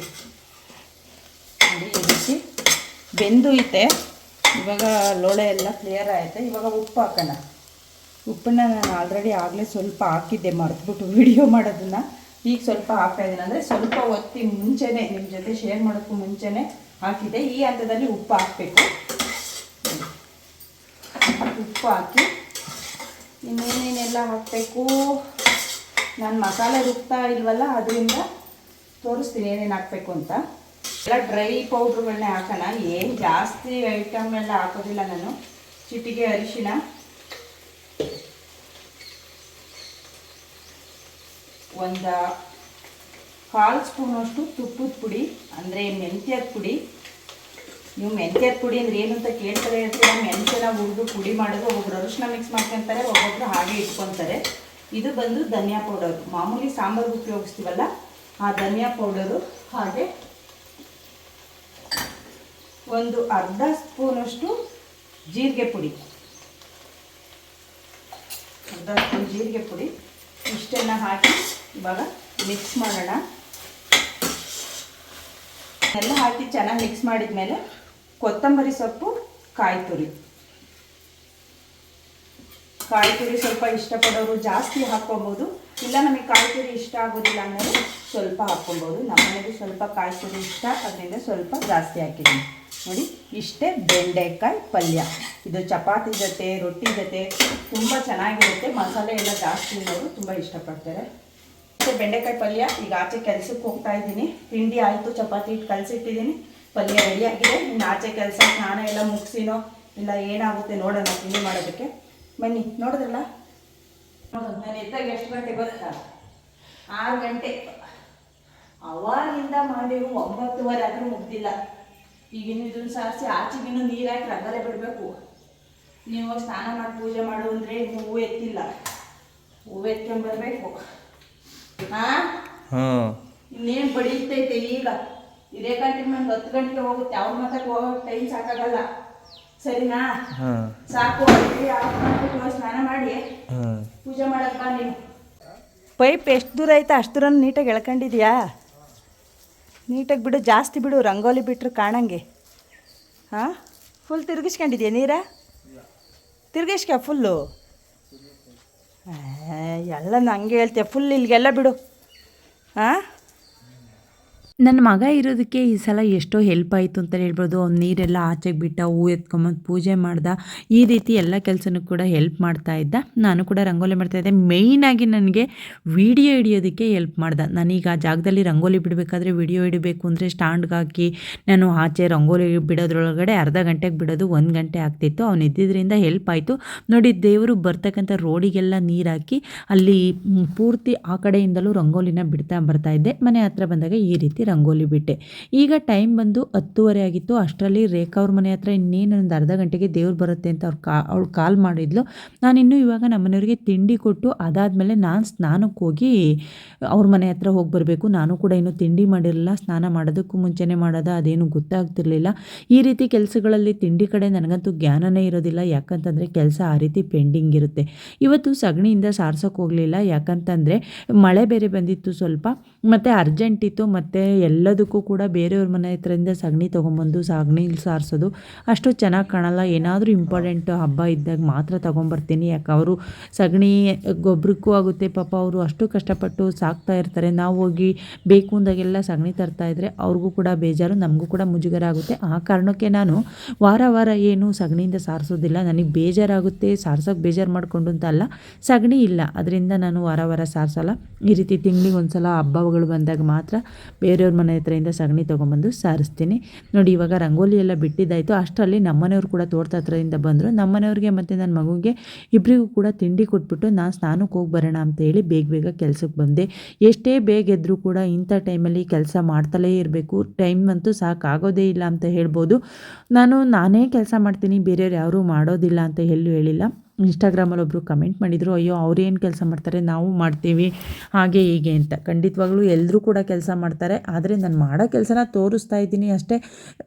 ನೋಡಿ, ಈ ರೀತಿ ಬೆಂದು ಐತೆ. ಇವಾಗ ಲೋಳೆ ಎಲ್ಲ ಕ್ಲಿಯರ್ ಆಯಿತು. ಇವಾಗ ಉಪ್ಪು ಹಾಕೋಣ. ಉಪ್ಪನ್ನ ನಾನು ಆಗಲೇ ಸ್ವಲ್ಪ ಹಾಕಿದ್ದೆ, ಮರೆತುಬಿಟ್ಟು ವಿಡಿಯೋ ಮಾಡೋದನ್ನು. ಈಗ ಸ್ವಲ್ಪ ಹಾಕ್ತಾಯಿದ್ದೀನಿ. ಅಂದರೆ ಸ್ವಲ್ಪ ಹೊತ್ತಿ ಮುಂಚೆನೇ ನಿಮ್ಮ ಜೊತೆ ಶೇರ್ ಮಾಡೋಕ್ಕೂ ಮುಂಚೆನೇ ಹಾಕಿದ್ದೆ. ಈ ಹಂತದಲ್ಲಿ ಉಪ್ಪು ಹಾಕಬೇಕು. ಉಪ್ಪು ಹಾಕಿ ಇನ್ನೇನೇನೆಲ್ಲ ಹಾಕಬೇಕು ನಾನು ಮಸಾಲೆ ರುಬ್ತಾ ಇಲ್ವಲ್ಲ, ಅದರಿಂದ ತೋರಿಸ್ತೀನಿ ಏನೇನು ಹಾಕಬೇಕು ಅಂತ. ಎಲ್ಲ ಡ್ರೈ ಪೌಡ್ರುಗಳನ್ನೇ ಹಾಕೋಣ. ಏನು ಜಾಸ್ತಿ ಐಟಮ್ ಎಲ್ಲ ಹಾಕೋದಿಲ್ಲ ನಾನು. ಚಿಟಿಗೆ ಅರಿಶಿಣ, ಒಂದು 1/4 ಸ್ಪೂನಷ್ಟು ತುಪ್ಪದ ಪುಡಿ, ಅಂದರೆ ಮೆಂತ್ಯದ ಪುಡಿ. ನೀವು ಮೆಂತ್ಯದ ಪುಡಿ ಅಂದರೆ ಏನು ಅಂತ ಕೇಳ್ತಾರೆ ಅಂದರೆ, ಮೆಂತ್ಯನ ಹುರಿದು ಪುಡಿ ಮಾಡೋದು, ಒಬ್ಬೊಬ್ರು ಅರಿಶಿನ ಮಿಕ್ಸ್ ಮಾಡ್ಕೊತಾರೆ, ಒಬ್ಬೊಬ್ರು ಹಾಗೆ ಇಟ್ಕೊತಾರೆ. ಇದು ಬಂದು ಧನಿಯಾ ಪೌಡರ್, ಮಾಮೂಲಿ ಸಾಂಬಾರ್ಗೆ ಉಪಯೋಗಿಸ್ತೀವಲ್ಲ ಆ ಧನಿಯಾ ಪೌಡರು. ಹಾಗೆ ಒಂದು ಅರ್ಧ ಸ್ಪೂನಷ್ಟು ಜೀರಿಗೆ ಪುಡಿ, ಅರ್ಧ ಸ್ಪೂನ್ ಜೀರಿಗೆ ಪುಡಿ. ಇಷ್ಟನ್ನು ಹಾಕಿ ಇವಾಗ ಮಿಕ್ಸ್ ಮಾಡೋಣ. ಎಲ್ಲ ಹಾಕಿ ಚೆನ್ನಾಗಿ ಮಿಕ್ಸ್ ಮಾಡಿದ ಮೇಲೆ ಕೊತ್ತಂಬರಿ ಸೊಪ್ಪು, ಕಾಯಿ ತುರಿ ಸ್ವಲ್ಪ ಇಷ್ಟಪಡೋರು ಜಾಸ್ತಿ ಹಾಕ್ಕೊಬೋದು, ಇಲ್ಲ ನಮಗೆ ಕಾಯಿ ತುರಿ ಇಷ್ಟ ಆಗೋದಿಲ್ಲ ಅನ್ನೋದು ಸ್ವಲ್ಪ ಹಾಕ್ಕೊಬೋದು. ನಮ್ಮನೆಗೂ ಸ್ವಲ್ಪ ಕಾಯಿ ತುರಿ ಇಷ್ಟ, ಅದರಿಂದ ಸ್ವಲ್ಪ ಜಾಸ್ತಿ ಹಾಕಿದ್ದೀನಿ. ನೋಡಿ, ಇಷ್ಟೇ ಬೆಂಡೆಕಾಯಿ ಪಲ್ಯ. ಇದು ಚಪಾತಿ ಜೊತೆ, ರೊಟ್ಟಿ ಜೊತೆ ತುಂಬ ಚೆನ್ನಾಗಿರುತ್ತೆ. ಮಸಾಲೆ ಎಲ್ಲ ಜಾಸ್ತಿ ಇರೋರು ತುಂಬ ಇಷ್ಟಪಡ್ತಾರೆ. ಮತ್ತು ಬೆಂಡೆಕಾಯಿ ಪಲ್ಯ. ಈಗ ಆಚೆ ಕೆಲಸಕ್ಕೆ ಹೋಗ್ತಾ ಇದ್ದೀನಿ. ತಿಂಡಿ ಆಯಿತು, ಚಪಾತಿ ಹಿಟ್ಟು ಕಲಸಿಟ್ಟಿದ್ದೀನಿ, ಪಲ್ಯ ರೆಡಿಯಾಗಿದೆ. ಇನ್ನು ಆಚೆ ಕೆಲಸ ಸ್ನಾನ ಎಲ್ಲ ಮುಗಿಸಿನೋ ಇಲ್ಲ ಏನಾಗುತ್ತೆ ನೋಡೋಣ ತಿಂಡಿ ಮಾಡೋದಕ್ಕೆ. ಬನ್ನಿ, ನೋಡಿದ್ರಲ್ಲ ನಾನು ಎದ್ದಾಗ ಎಷ್ಟು ಗಂಟೆ ಗೊತ್ತಾ? 6 ಗಂಟೆ. ಅವಾಗಿಂದ ಮಾಡಿರು 9:30 ಆದರೂ ಮುಗ್ದಿಲ್ಲ. ಈಗಿನ್ನು ಇದನ್ನು ಸಾರಿಸಿ ಆಚೆಗಿನ್ನೂ ನೀರು ಹಾಕಿ ರಂಗಲೆ ಬಿಡಬೇಕು. ನೀವು ಸ್ನಾನ ಮಾಡಿ ಪೂಜೆ ಮಾಡು ಅಂದರೆ ಇನ್ನು ಹೂವು ಎತ್ತಿಲ್ಲ, ಹೂವು ಎತ್ಕೊಂಡ್ಬರ್ಬೇಕು. ಇನ್ನೇನು ಬಡಿತೈತೆ ಈಗ. ಇದೇ ಗಂಟೆಗೆ ನಂಗೆ 10 ಗಂಟೆಗೆ ಹೋಗುತ್ತೆ. ಅವ್ರ ಮಾತಕ್ಕೆ ಹೋಗೋಕೆ ಟೈಮ್ ಸಾಕಾಗಲ್ಲ, ಸರಿನಾ? ಸಾಕು. ಸ್ನಾನ ಮಾಡಿ ಪೂಜೆ ಮಾಡಕ್ಕ. ನೀನು ಪೈಪ್ ಎಷ್ಟು ದೂರ ಐತೆ ಅಷ್ಟು ದೂರ ನೀಟಾಗಿ ಎಳ್ಕೊಂಡಿದ್ಯಾ? ನೀಟಾಗಿ ಬಿಡು, ಜಾಸ್ತಿ ಬಿಡು, ರಂಗೋಲಿ ಬಿಟ್ಟರು ಕಾಣಂಗೆ. ಹಾಂ, ಫುಲ್ ತಿರುಗಿಸ್ಕೊಂಡಿದ್ಯಾ ನೀರ? ತಿರುಗಿಸ್ಕ ಫುಲ್ಲು. ಎಲ್ಲ ಹಂಗೆ ಹೇಳ್ತೀಯ, ಫುಲ್ ಇಲ್ಲಿಗೆಲ್ಲ ಬಿಡು. ಹಾಂ, ನನ್ನ ಮಗ ಇರೋದಕ್ಕೆ ಈ ಸಲ ಎಷ್ಟೋ ಹೆಲ್ಪ್ ಆಯಿತು ಅಂತಲೇ ಹೇಳ್ಬೋದು. ಅವ್ನು ನೀರೆಲ್ಲ ಆಚೆಗೆ ಬಿಟ್ಟ, ಹೂ ಎತ್ಕೊಂಬಂದು ಪೂಜೆ ಮಾಡ್ದ, ಈ ರೀತಿ ಎಲ್ಲ ಕೆಲಸನೂ ಕೂಡ ಹೆಲ್ಪ್ ಮಾಡ್ತಾ ಇದ್ದ. ನಾನು ಕೂಡ ರಂಗೋಲಿ ಮಾಡ್ತಾಯಿದ್ದೆ. ಮೇಯ್ನಾಗಿ ನನಗೆ ವಿಡಿಯೋ ಹಿಡಿಯೋದಕ್ಕೆ ಹೆಲ್ಪ್ ಮಾಡ್ದೆ. ನಾನೀಗ ಆ ಜಾಗದಲ್ಲಿ ರಂಗೋಲಿ ಬಿಡಬೇಕಾದ್ರೆ ವಿಡಿಯೋ ಹಿಡಿಬೇಕು ಅಂದರೆ ಸ್ಟ್ಯಾಂಡ್ಗೆ ಹಾಕಿ ನಾನು ಆಚೆ ರಂಗೋಲಿ ಬಿಡೋದ್ರೊಳಗಡೆ ಅರ್ಧ ಗಂಟೆಗೆ ಬಿಡೋದು 1 ಗಂಟೆ ಆಗ್ತಿತ್ತು. ಅವ್ನು ಇದ್ದಿದ್ದರಿಂದ ಹೆಲ್ಪ್ ಆಯಿತು. ನೋಡಿ, ದೇವರು ಬರ್ತಕ್ಕಂಥ ರೋಡಿಗೆಲ್ಲ ನೀರು ಹಾಕಿ ಅಲ್ಲಿ ಪೂರ್ತಿ ಆ ಕಡೆಯಿಂದಲೂ ರಂಗೋಲಿನ ಬರ್ತಾಯಿದ್ದೆ. ಮನೆ ಹತ್ರ ಬಂದಾಗ ಈ ರೀತಿ ರಂಗೋಲಿ ಬಿಟ್ಟೆ. ಈಗ ಟೈಮ್ ಬಂದು 10:30 ಆಗಿತ್ತು. ಅಷ್ಟರಲ್ಲಿ ರೇಖಾ ಅವ್ರ ಮನೆ ಹತ್ರ ಇನ್ನೇನು ಒಂದು ಅರ್ಧ ಗಂಟೆಗೆ ದೇವ್ರು ಬರುತ್ತೆ ಅಂತ ಅವಳು ಕಾಲ್ ಮಾಡಿದ್ಲು. ನಾನಿನ್ನೂ ಇವಾಗ ನಮ್ಮನೆಯವ್ರಿಗೆ ತಿಂಡಿ ಕೊಟ್ಟು ಅದಾದಮೇಲೆ ನಾನು ಸ್ನಾನಕ್ಕೆ ಹೋಗಿ ಅವ್ರ ಮನೆ ಹತ್ರ ಹೋಗಿ ಬರಬೇಕು. ನಾನು ಕೂಡ ಇನ್ನೂ ತಿಂಡಿ ಮಾಡಿರಲಿಲ್ಲ. ಸ್ನಾನ ಮಾಡೋದಕ್ಕೂ ಮುಂಚೆನೇ ಮಾಡೋದು ಅದೇನು ಗೊತ್ತಾಗ್ತಿರ್ಲಿಲ್ಲ. ಈ ರೀತಿ ಕೆಲಸಗಳಲ್ಲಿ ತಿಂಡಿ ಕಡೆ ನನಗಂತೂ ಜ್ಞಾನನೇ ಇರೋದಿಲ್ಲ. ಯಾಕಂತಂದರೆ ಕೆಲಸ ಆ ರೀತಿ ಪೆಂಡಿಂಗ್ ಇರುತ್ತೆ. ಇವತ್ತು ಸಗಣಿಯಿಂದ ಸಾರ್ಸೋಕೆ ಹೋಗಲಿಲ್ಲ. ಯಾಕಂತಂದರೆ ಮಳೆ ಬೇರೆ ಬಂದಿತ್ತು ಸ್ವಲ್ಪ, ಮತ್ತು ಅರ್ಜೆಂಟ್ ಇತ್ತು. ಮತ್ತು ಎಲ್ಲದಕ್ಕೂ ಕೂಡ ಬೇರೆಯವ್ರ ಮನೆ ಹತ್ರದಿಂದ ಸಗಣಿ ತೊಗೊಂಬಂದು ಸಗಣಿ ಸಾರಿಸೋದು ಅಷ್ಟು ಚೆನ್ನಾಗಿ ಕಾಣಲ್ಲ. ಏನಾದರೂ ಇಂಪಾರ್ಟೆಂಟ್ ಹಬ್ಬ ಇದ್ದಾಗ ಮಾತ್ರ ತೊಗೊಂಬರ್ತೀನಿ. ಯಾಕೆ ಅವರು ಸಗಣಿ ಗೊಬ್ಬರಕ್ಕೂ ಆಗುತ್ತೆ. ಪಾಪ ಅವರು ಅಷ್ಟು ಕಷ್ಟಪಟ್ಟು ಸಾಕ್ತಾ ಇರ್ತಾರೆ. ನಾವು ಹೋಗಿ ಬೇಕು ಅಂದಾಗೆಲ್ಲ ಸಗಣಿ ತರ್ತಾಯಿದ್ರೆ ಅವ್ರಿಗೂ ಕೂಡ ಬೇಜಾರು, ನಮಗೂ ಕೂಡ ಮುಜುಗರ ಆಗುತ್ತೆ. ಆ ಕಾರಣಕ್ಕೆ ನಾನು ವಾರ ಏನು ಸಗಣಿಯಿಂದ ಸಾರಿಸೋದಿಲ್ಲ. ನನಗೆ ಬೇಜಾರಾಗುತ್ತೆ, ಸಾರ್ಸೋಕ್ಕೆ ಬೇಜಾರು ಮಾಡಿಕೊಂಡು ಅಂತ ಅಲ್ಲ, ಸಗಣಿ ಇಲ್ಲ ಅದರಿಂದ ನಾನು ವಾರ ಸಾರಿಸಲ್ಲ. ಈ ರೀತಿ ತಿಂಗಳಿಗೆ ಒಂದು ಸಲ ಹಬ್ಬಗಳು ಬಂದಾಗ ಮಾತ್ರ ಬೇರೆಯವ್ರ ಮನೆ ಹತ್ರದಿಂದ ಸಗಣಿ ತೊಗೊಂಬಂದು ಸಾರಿಸ್ತೀನಿ. ನೋಡಿ, ಇವಾಗ ರಂಗೋಲಿ ಎಲ್ಲ ಬಿಟ್ಟಿದ್ದಾಯಿತು. ಅಷ್ಟರಲ್ಲಿ ನಮ್ಮನೆಯವ್ರು ಕೂಡ ತೋಟದ ಹತ್ರದಿಂದ ಬಂದರು. ನಮ್ಮನೆಯವ್ರಿಗೆ ಮತ್ತು ನನ್ನ ಮಗುಗೆ ಇಬ್ಬರಿಗೂ ಕೂಡ ತಿಂಡಿ ಕೊಟ್ಬಿಟ್ಟು ನಾನು ಸ್ನಾನಕ್ಕೆ ಹೋಗಿ ಬರೋಣ ಅಂತ ಹೇಳಿ ಬೇಗ ಕೆಲಸಕ್ಕೆ ಬಂದೆ. ಎಷ್ಟೇ ಬೇಗ ಎದ್ದರೂ ಕೂಡ ಇಂಥ ಟೈಮಲ್ಲಿ ಕೆಲಸ ಮಾಡ್ತಲೇ ಇರಬೇಕು. ಟೈಮ್ ಅಂತೂ ಸಾಕಾಗೋದೇ ಇಲ್ಲ ಅಂತ ಹೇಳ್ಬೋದು. ನಾನೇ ಕೆಲಸ ಮಾಡ್ತೀನಿ, ಬೇರೆಯವ್ರು ಯಾರೂ ಮಾಡೋದಿಲ್ಲ ಅಂತ ಎಲ್ಲೂ ಹೇಳಿಲ್ಲ. ಇನ್ಸ್ಟಾಗ್ರಾಮಲ್ಲಿ ಒಬ್ಬರು ಕಮೆಂಟ್ ಮಾಡಿದರು, ಅಯ್ಯೋ ಅವ್ರೇನು ಕೆಲಸ ಮಾಡ್ತಾರೆ, ನಾವು ಮಾಡ್ತೀವಿ ಹಾಗೆ ಹೀಗೆ ಅಂತ. ಖಂಡಿತವಾಗ್ಲೂ ಎಲ್ಲರೂ ಕೂಡ ಕೆಲಸ ಮಾಡ್ತಾರೆ. ಆದರೆ ನಾನು ಮಾಡೋ ಕೆಲಸನ ತೋರಿಸ್ತಾ ಇದ್ದೀನಿ ಅಷ್ಟೇ.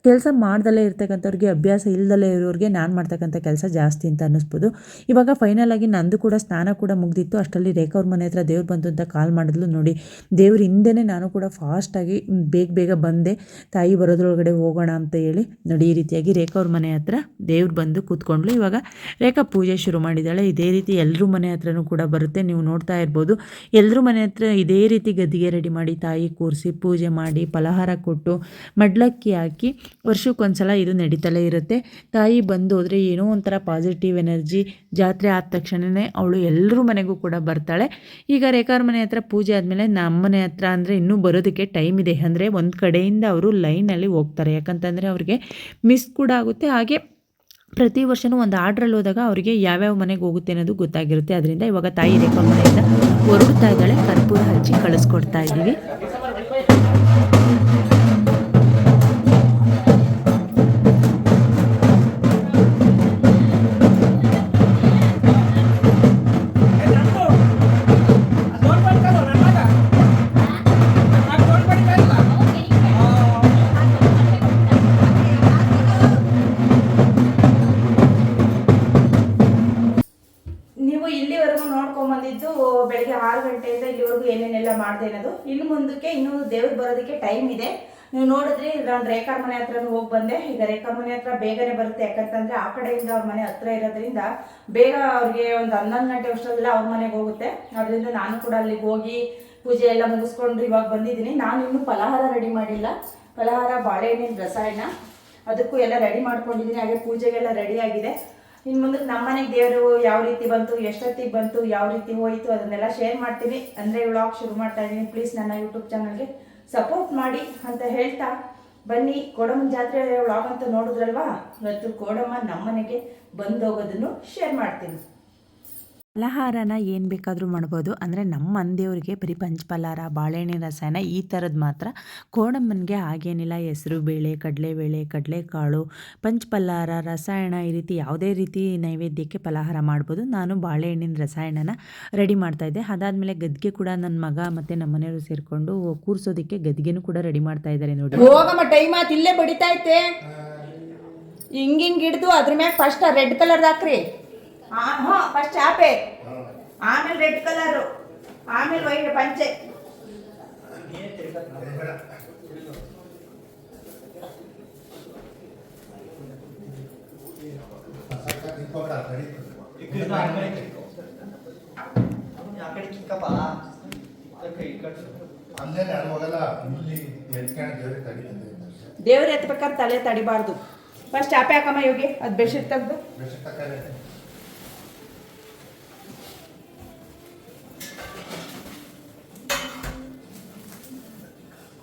ಕೆಲಸ ಮಾಡ್ದಲೇ ಇರ್ತಕ್ಕಂಥವ್ರಿಗೆ, ಅಭ್ಯಾಸ ಇಲ್ದಲೇ ಇರೋರಿಗೆ ನಾನು ಮಾಡ್ತಕ್ಕಂಥ ಕೆಲಸ ಜಾಸ್ತಿ ಅಂತ ಅನ್ನಿಸ್ಬೋದು. ಇವಾಗ ಫೈನಲಾಗಿ ನಂದು ಕೂಡ ಸ್ನಾನ ಕೂಡ ಮುಗ್ದಿತ್ತು. ಅಷ್ಟರಲ್ಲಿ ರೇಖಾ ಅವ್ರ ಮನೆ ಹತ್ರ ದೇವ್ರು ಬಂತು ಅಂತ ಕಾಲ್ ಮಾಡಿದ್ಲು. ನೋಡಿ, ದೇವ್ರ ಹಿಂದೆನೇ ನಾನು ಕೂಡ ಫಾಸ್ಟಾಗಿ ಬೇಗ ಬಂದೆ, ತಾಯಿ ಬರೋದ್ರೊಳಗಡೆ ಹೋಗೋಣ ಅಂತ ಹೇಳಿ. ನೋಡಿ, ಈ ರೀತಿಯಾಗಿ ರೇಖಾ ಅವ್ರ ಮನೆ ಹತ್ರ ದೇವ್ರು ಬಂದು ಕೂತ್ಕೊಂಡ್ಲು. ಇವಾಗ ರೇಖಾ ಪೂಜೆ ಶುರು ಮಾಡಿದ್ದಾಳೆ. ಇದೇ ರೀತಿ ಎಲ್ಲರೂ ಮನೆ ಹತ್ರನೂ ಕೂಡ ಬರುತ್ತೆ, ನೀವು ನೋಡ್ತಾ ಇರ್ಬೋದು. ಎಲ್ಲರೂ ಮನೆ ಹತ್ರ ಇದೇ ರೀತಿ ಗದ್ದಿಗೆ ರೆಡಿ ಮಾಡಿ ತಾಯಿ ಕೂರಿಸಿ ಪೂಜೆ ಮಾಡಿ ಫಲಹಾರ ಕೊಟ್ಟು ಮಡ್ಲಕ್ಕಿ ಹಾಕಿ ವರ್ಷಕ್ಕೊಂದ್ಸಲ ಇದು ನಡೀತಲೇ ಇರುತ್ತೆ. ತಾಯಿ ಬಂದು ಹೋದರೆ ಏನೋ ಒಂಥರ ಪಾಸಿಟಿವ್ ಎನರ್ಜಿ. ಜಾತ್ರೆ ಆದ ತಕ್ಷಣವೇ ಅವಳು ಎಲ್ಲರೂ ಮನೆಗೂ ಕೂಡ ಬರ್ತಾಳೆ. ಈಗ ರೇಖಾವ್ರ ಮನೆ ಹತ್ರ ಪೂಜೆ ಆದಮೇಲೆ ನಮ್ಮ ಮನೆ ಹತ್ರ ಅಂದರೆ ಇನ್ನೂ ಬರೋದಕ್ಕೆ ಟೈಮ್ ಇದೆ. ಅಂದರೆ ಒಂದು ಕಡೆಯಿಂದ ಅವರು ಲೈನಲ್ಲಿ ಹೋಗ್ತಾರೆ. ಯಾಕಂತಂದರೆ ಅವ್ರಿಗೆ ಮಿಸ್ ಕೂಡ ಆಗುತ್ತೆ, ಹಾಗೆ ಪ್ರತಿ ವರ್ಷವೂ ಒಂದು ಆರ್ಡ್ರಲ್ಲಿ ಹೋದಾಗ ಅವರಿಗೆ ಯಾವ್ಯಾವ ಮನೆಗೆ ಹೋಗುತ್ತೆ ಅನ್ನೋದು ಗೊತ್ತಾಗಿರುತ್ತೆ. ಅದರಿಂದ ಇವಾಗ ತಾಯಿ ರೇಖಾ ಮನೆಯಿಂದ ಹೊರಡ್ತಾ ಇದ್ದಾಳೆ. ಕರ್ಪೂರ ಹಚ್ಚಿ ಕಳಿಸ್ಕೊಡ್ತಾ ಇದ್ದೀವಿ. ನೀವು ಇಲ್ಲಿವರೆಗೂ ನೋಡ್ಕೊಂಬಂದಿದ್ದು ಬೆಳಿಗ್ಗೆ 6 ಗಂಟೆಯಿಂದ ಇಲ್ಲಿವರೆಗೂ ಏನೇನೆಲ್ಲ ಮಾಡಿದೆ ಅನ್ನೋದು. ಇನ್ನು ಮುಂದಕ್ಕೆ ಇನ್ನೂ ದೇವ್ರು ಬರೋದಕ್ಕೆ ಟೈಮ್ ಇದೆ. ನೀವು ನೋಡಿದ್ರಿ, ನಾನು ರೇಖಾ ಮನೆ ಹತ್ರನೂ ಹೋಗಿ ಬಂದೆ. ಈಗ ರೇಖಾ ಮನೆ ಹತ್ರ ಬೇಗನೆ ಬರುತ್ತೆ, ಯಾಕಂತಂದ್ರೆ ಆ ಕಡೆಯಿಂದ ಅವ್ರ ಮನೆ ಹತ್ರ ಇರೋದ್ರಿಂದ ಬೇಗ ಅವ್ರಿಗೆ ಒಂದು 11 ಗಂಟೆ ಅಷ್ಟರಲ್ಲ ಅವ್ರ ಮನೆಗೆ ಹೋಗುತ್ತೆ. ಅದರಿಂದ ನಾನು ಕೂಡ ಅಲ್ಲಿಗೆ ಹೋಗಿ ಪೂಜೆ ಎಲ್ಲ ಮುಗಿಸ್ಕೊಂಡು ಇವಾಗ ಬಂದಿದ್ದೀನಿ. ನಾನು ಇನ್ನೂ ಫಲಹಾರ ರೆಡಿ ಮಾಡಿಲ್ಲ. ಫಲಹಾರ ಬಾಳೆಹಣ್ಣಿನ ರಸಾಯನ ಅದಕ್ಕೂ ಎಲ್ಲ ರೆಡಿ ಮಾಡ್ಕೊಂಡಿದ್ದೀನಿ. ಹಾಗೆ ಪೂಜೆಗೆಲ್ಲ ರೆಡಿ ಆಗಿದೆ. ಇನ್ನು ಮುಂದಕ್ಕೆ ನಮ್ಮ ಮನೆಗೆ ದೇವರು ಯಾವ ರೀತಿ ಬಂತು, ಎಷ್ಟೊತ್ತಿಗೆ ಬಂತು, ಯಾವ ರೀತಿ ಹೋಯಿತು ಅದನ್ನೆಲ್ಲ ಶೇರ್ ಮಾಡ್ತೀನಿ. ಅಂದರೆ ವ್ಲಾಗ್ ಶುರು ಮಾಡ್ತಾ ಇದ್ದೀನಿ. ಪ್ಲೀಸ್ ನನ್ನ ಯೂಟ್ಯೂಬ್ ಚಾನಲ್ಗೆ ಸಪೋರ್ಟ್ ಮಾಡಿ ಅಂತ ಹೇಳ್ತಾ ಬನ್ನಿ. ಕೋಡಮ್ಮನ ಜಾತ್ರೆ ವ್ಲಾಗ್ ಅಂತ ನೋಡಿದ್ರಲ್ವಾ, ಇವತ್ತು ಕೋಡಮ್ಮ ನಮ್ಮ ಮನೆಗೆ ಬಂದೋಗೋದನ್ನು ಶೇರ್ ಮಾಡ್ತೀನಿ. ಫಲಹಾರನ ಏನು ಬೇಕಾದರೂ ಮಾಡ್ಬೋದು. ಅಂದರೆ ನಮ್ಮ ಮಂದಿಯವರಿಗೆ ಬರೀ ಪಂಚಫಲಾರ, ಬಾಳೆಹಣ್ಣಿನ ರಸಾಯನ ಈ ಥರದ್ದು ಮಾತ್ರ. ಕೋಡಮ್ಮನಿಗೆ ಹಾಗೇನಿಲ್ಲ. ಹೆಸರು ಬೇಳೆ, ಕಡಲೆಬೇಳೆ, ಕಡಲೆಕಾಳು, ಪಂಚಫಲಾರ, ರಸಾಯನ ಈ ರೀತಿ ಯಾವುದೇ ರೀತಿ ನೈವೇದ್ಯಕ್ಕೆ ಫಲಹಾರ ಮಾಡ್ಬೋದು. ನಾನು ಬಾಳೆಹಣ್ಣಿನ ರಸಾಯನನ ರೆಡಿ ಮಾಡ್ತಾಯಿದ್ದೆ. ಅದಾದಮೇಲೆ ಗದ್ಗೆ ಕೂಡ ನನ್ನ ಮಗ ಮತ್ತು ನಮ್ಮ ಮನೆಯವರು ಸೇರಿಕೊಂಡು ಕೂರಿಸೋದಕ್ಕೆ ಗದ್ಗೆನೂ ಕೂಡ ರೆಡಿ ಮಾಡ್ತಾ ಇದ್ದಾರೆ ನೋಡಿ. ಹೋಗಮ್ಮ, ಟೈಮ್ ಆಯ್ತು, ಇಲ್ಲೇ ಬಡಿತಾ ಐತೆ. ಹಿಂಗಿಂಗ್ ಹಿಡ್ದು ಅದ್ರ ಮ್ಯಾಗ ಫಸ್ಟ್ ರೆಡ್ ಕಲರ್ದು ಹಾಕ್ರಿ. ಫಸ್ಟ್ ಚಾಪೆ, ಆಮೇಲೆ ರೆಡ್ ಕಲರು, ಆಮೇಲೆ ವೈಟ್ ಪಂಚೆ. ದೇವ್ರ ಎತ್ಬೇಕಾದ್ರೆ ತಲೆ ತಡಿಬಾರ್ದು. ಫಸ್ಟ್ ಚಾಪೆ ಹಾಕಮ್ಮ ಯೋಗಿ, ಅದು ಬೆಡ್ಶೀಟ್ ತೆಗ್ದು.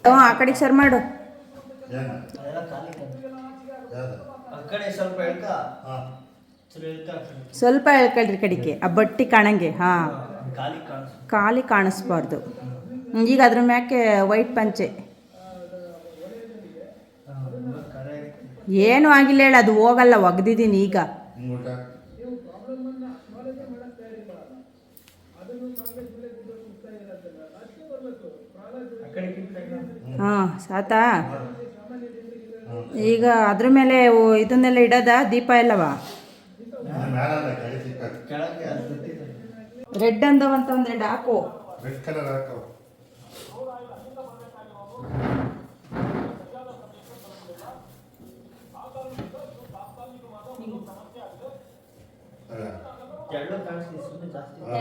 ಆ ಕಡೆಗೆ ಸರ್ ಮಾಡು. ಸ್ವಲ್ಪ ಹೇಳ್ಕೊಳ್ರಿ ಕಡೆಗೆ, ಆ ಬಟ್ಟಿ ಕಾಣಂಗೆ. ಹಾಂ, ಖಾಲಿ ಕಾಣಿಸ್ಬಾರ್ದು. ಈಗ ಅದ್ರ ಮ್ಯಾಕೆ ವೈಟ್ ಪಂಚೆ. ಏನು ಆಗಿಲ್ಲ ಹೇಳ, ಅದು ಹೋಗಲ್ಲ, ಒಗ್ದಿದ್ದೀನಿ ಈಗ. ಹಾಂ, ಸಾತಾ. ಈಗ ಅದ್ರ ಮೇಲೆ ಇದನ್ನೆಲ್ಲ ಇಡೋದ, ದೀಪ ಎಲ್ಲವ ರೆಡ್ ಅಂದವಂತ ಒಂದು ರೆಡ್ ಹಾಕು.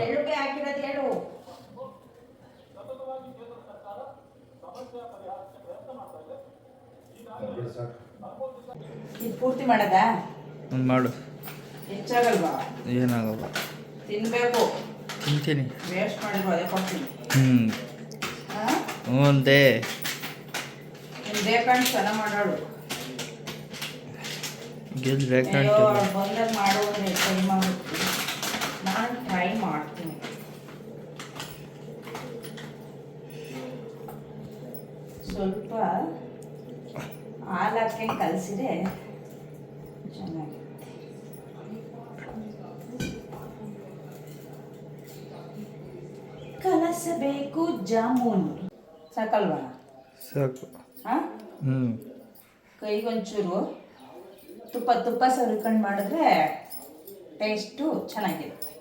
ಎಳ್ಳುಗೆ ಹಾಕಿರೋದು ಹೇಳು. ಇದು ಪೂರ್ತಿ ಮಾಡದ ಮಾಡು. ಹೆಚ್ಚಾಗಲ್ವಾ? ಏನಾಗಲ್ಲ, ತಿನ್ಬೇಕು. ತಿಂತೀನಿ. ವೇಸ್ಟ್ ಮಾಡಿದ್ರು ಅದೇ ಕೊಡ್ತೀನಿ. ಒಂದೇ ಬೇಕಂಡು ಚೆನ್ನಾಗಿ ಮಾಡೋಳು. ಬಂದಾಗ ಮಾಡೋದ್ರೆ ಟ್ರೈ ಮಾಡ್ಬಿಡ್ತೀನಿ. ನಾನು ಟ್ರೈ ಮಾಡ್ತೀನಿ. ಸ್ವಲ್ಪ ಹಾಲು ಹಾಕ್ಕೊಂಡು ಕಲಸಿದ್ರೆ ಚೆನ್ನಾಗಿರುತ್ತೆ. ಕಲಸಬೇಕು ಜಾಮೂನ್. ಸಾಕಲ್ವಾ? ಸಾಕು. ಹಾಂ, ಕೈಗೊಂಚೂರು ತುಪ್ಪ ಸವರ್ಕೊಂಡು ಮಾಡಿದ್ರೆ ಟೇಸ್ಟು ಚೆನ್ನಾಗಿರುತ್ತೆ.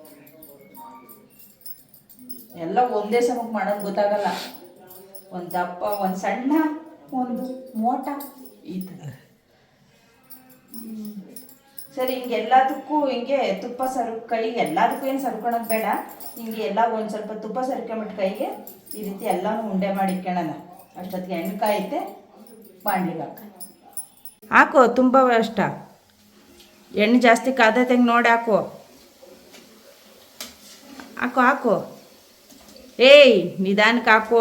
ಎಲ್ಲ ಒಂದೇ ಸಮಕ್ಕೆ ಮಾಡೋದು ಗೊತ್ತಾಗಲ್ಲ. ಒಂದು ದಪ್ಪ, ಒಂದು ಸಣ್ಣ, ಒಂದು ಮೋಟ, ಈ ಥರ. ಸರಿ, ಹಿಂಗೆಲ್ಲದಕ್ಕೂ ಹಿಂಗೆ ತುಪ್ಪ ಕೈಗೆ ಎಲ್ಲದಕ್ಕೂ ಏನು ಸರ್ಕೊಳೋದು ಬೇಡ. ಹಿಂಗೆ ಎಲ್ಲ ಒಂದು ಸ್ವಲ್ಪ ತುಪ್ಪ ಸರ್ಕೊಂಬಿಟ್ಟು ಕೈಗೆ ಈ ರೀತಿ ಎಲ್ಲನೂ ಉಂಡೆ ಮಾಡಿ ಇಟ್ಕೊಳ್ಳೋಣ. ಅಷ್ಟೊತ್ತಿಗೆ ಎಣ್ಣೆ ಕಾಯುತ್ತೆ, ಬಾಣಲಿಗೆ ಹಾಕು. ತುಂಬ ಅಷ್ಟ ಎಣ್ಣೆ ಜಾಸ್ತಿ ಕಾದೈತಂಗೆ ನೋಡಿ ಹಾಕು. ಹಾಕು. ಏಯ್, ನಿಧಾನಕ್ಕೆ ಹಾಕು.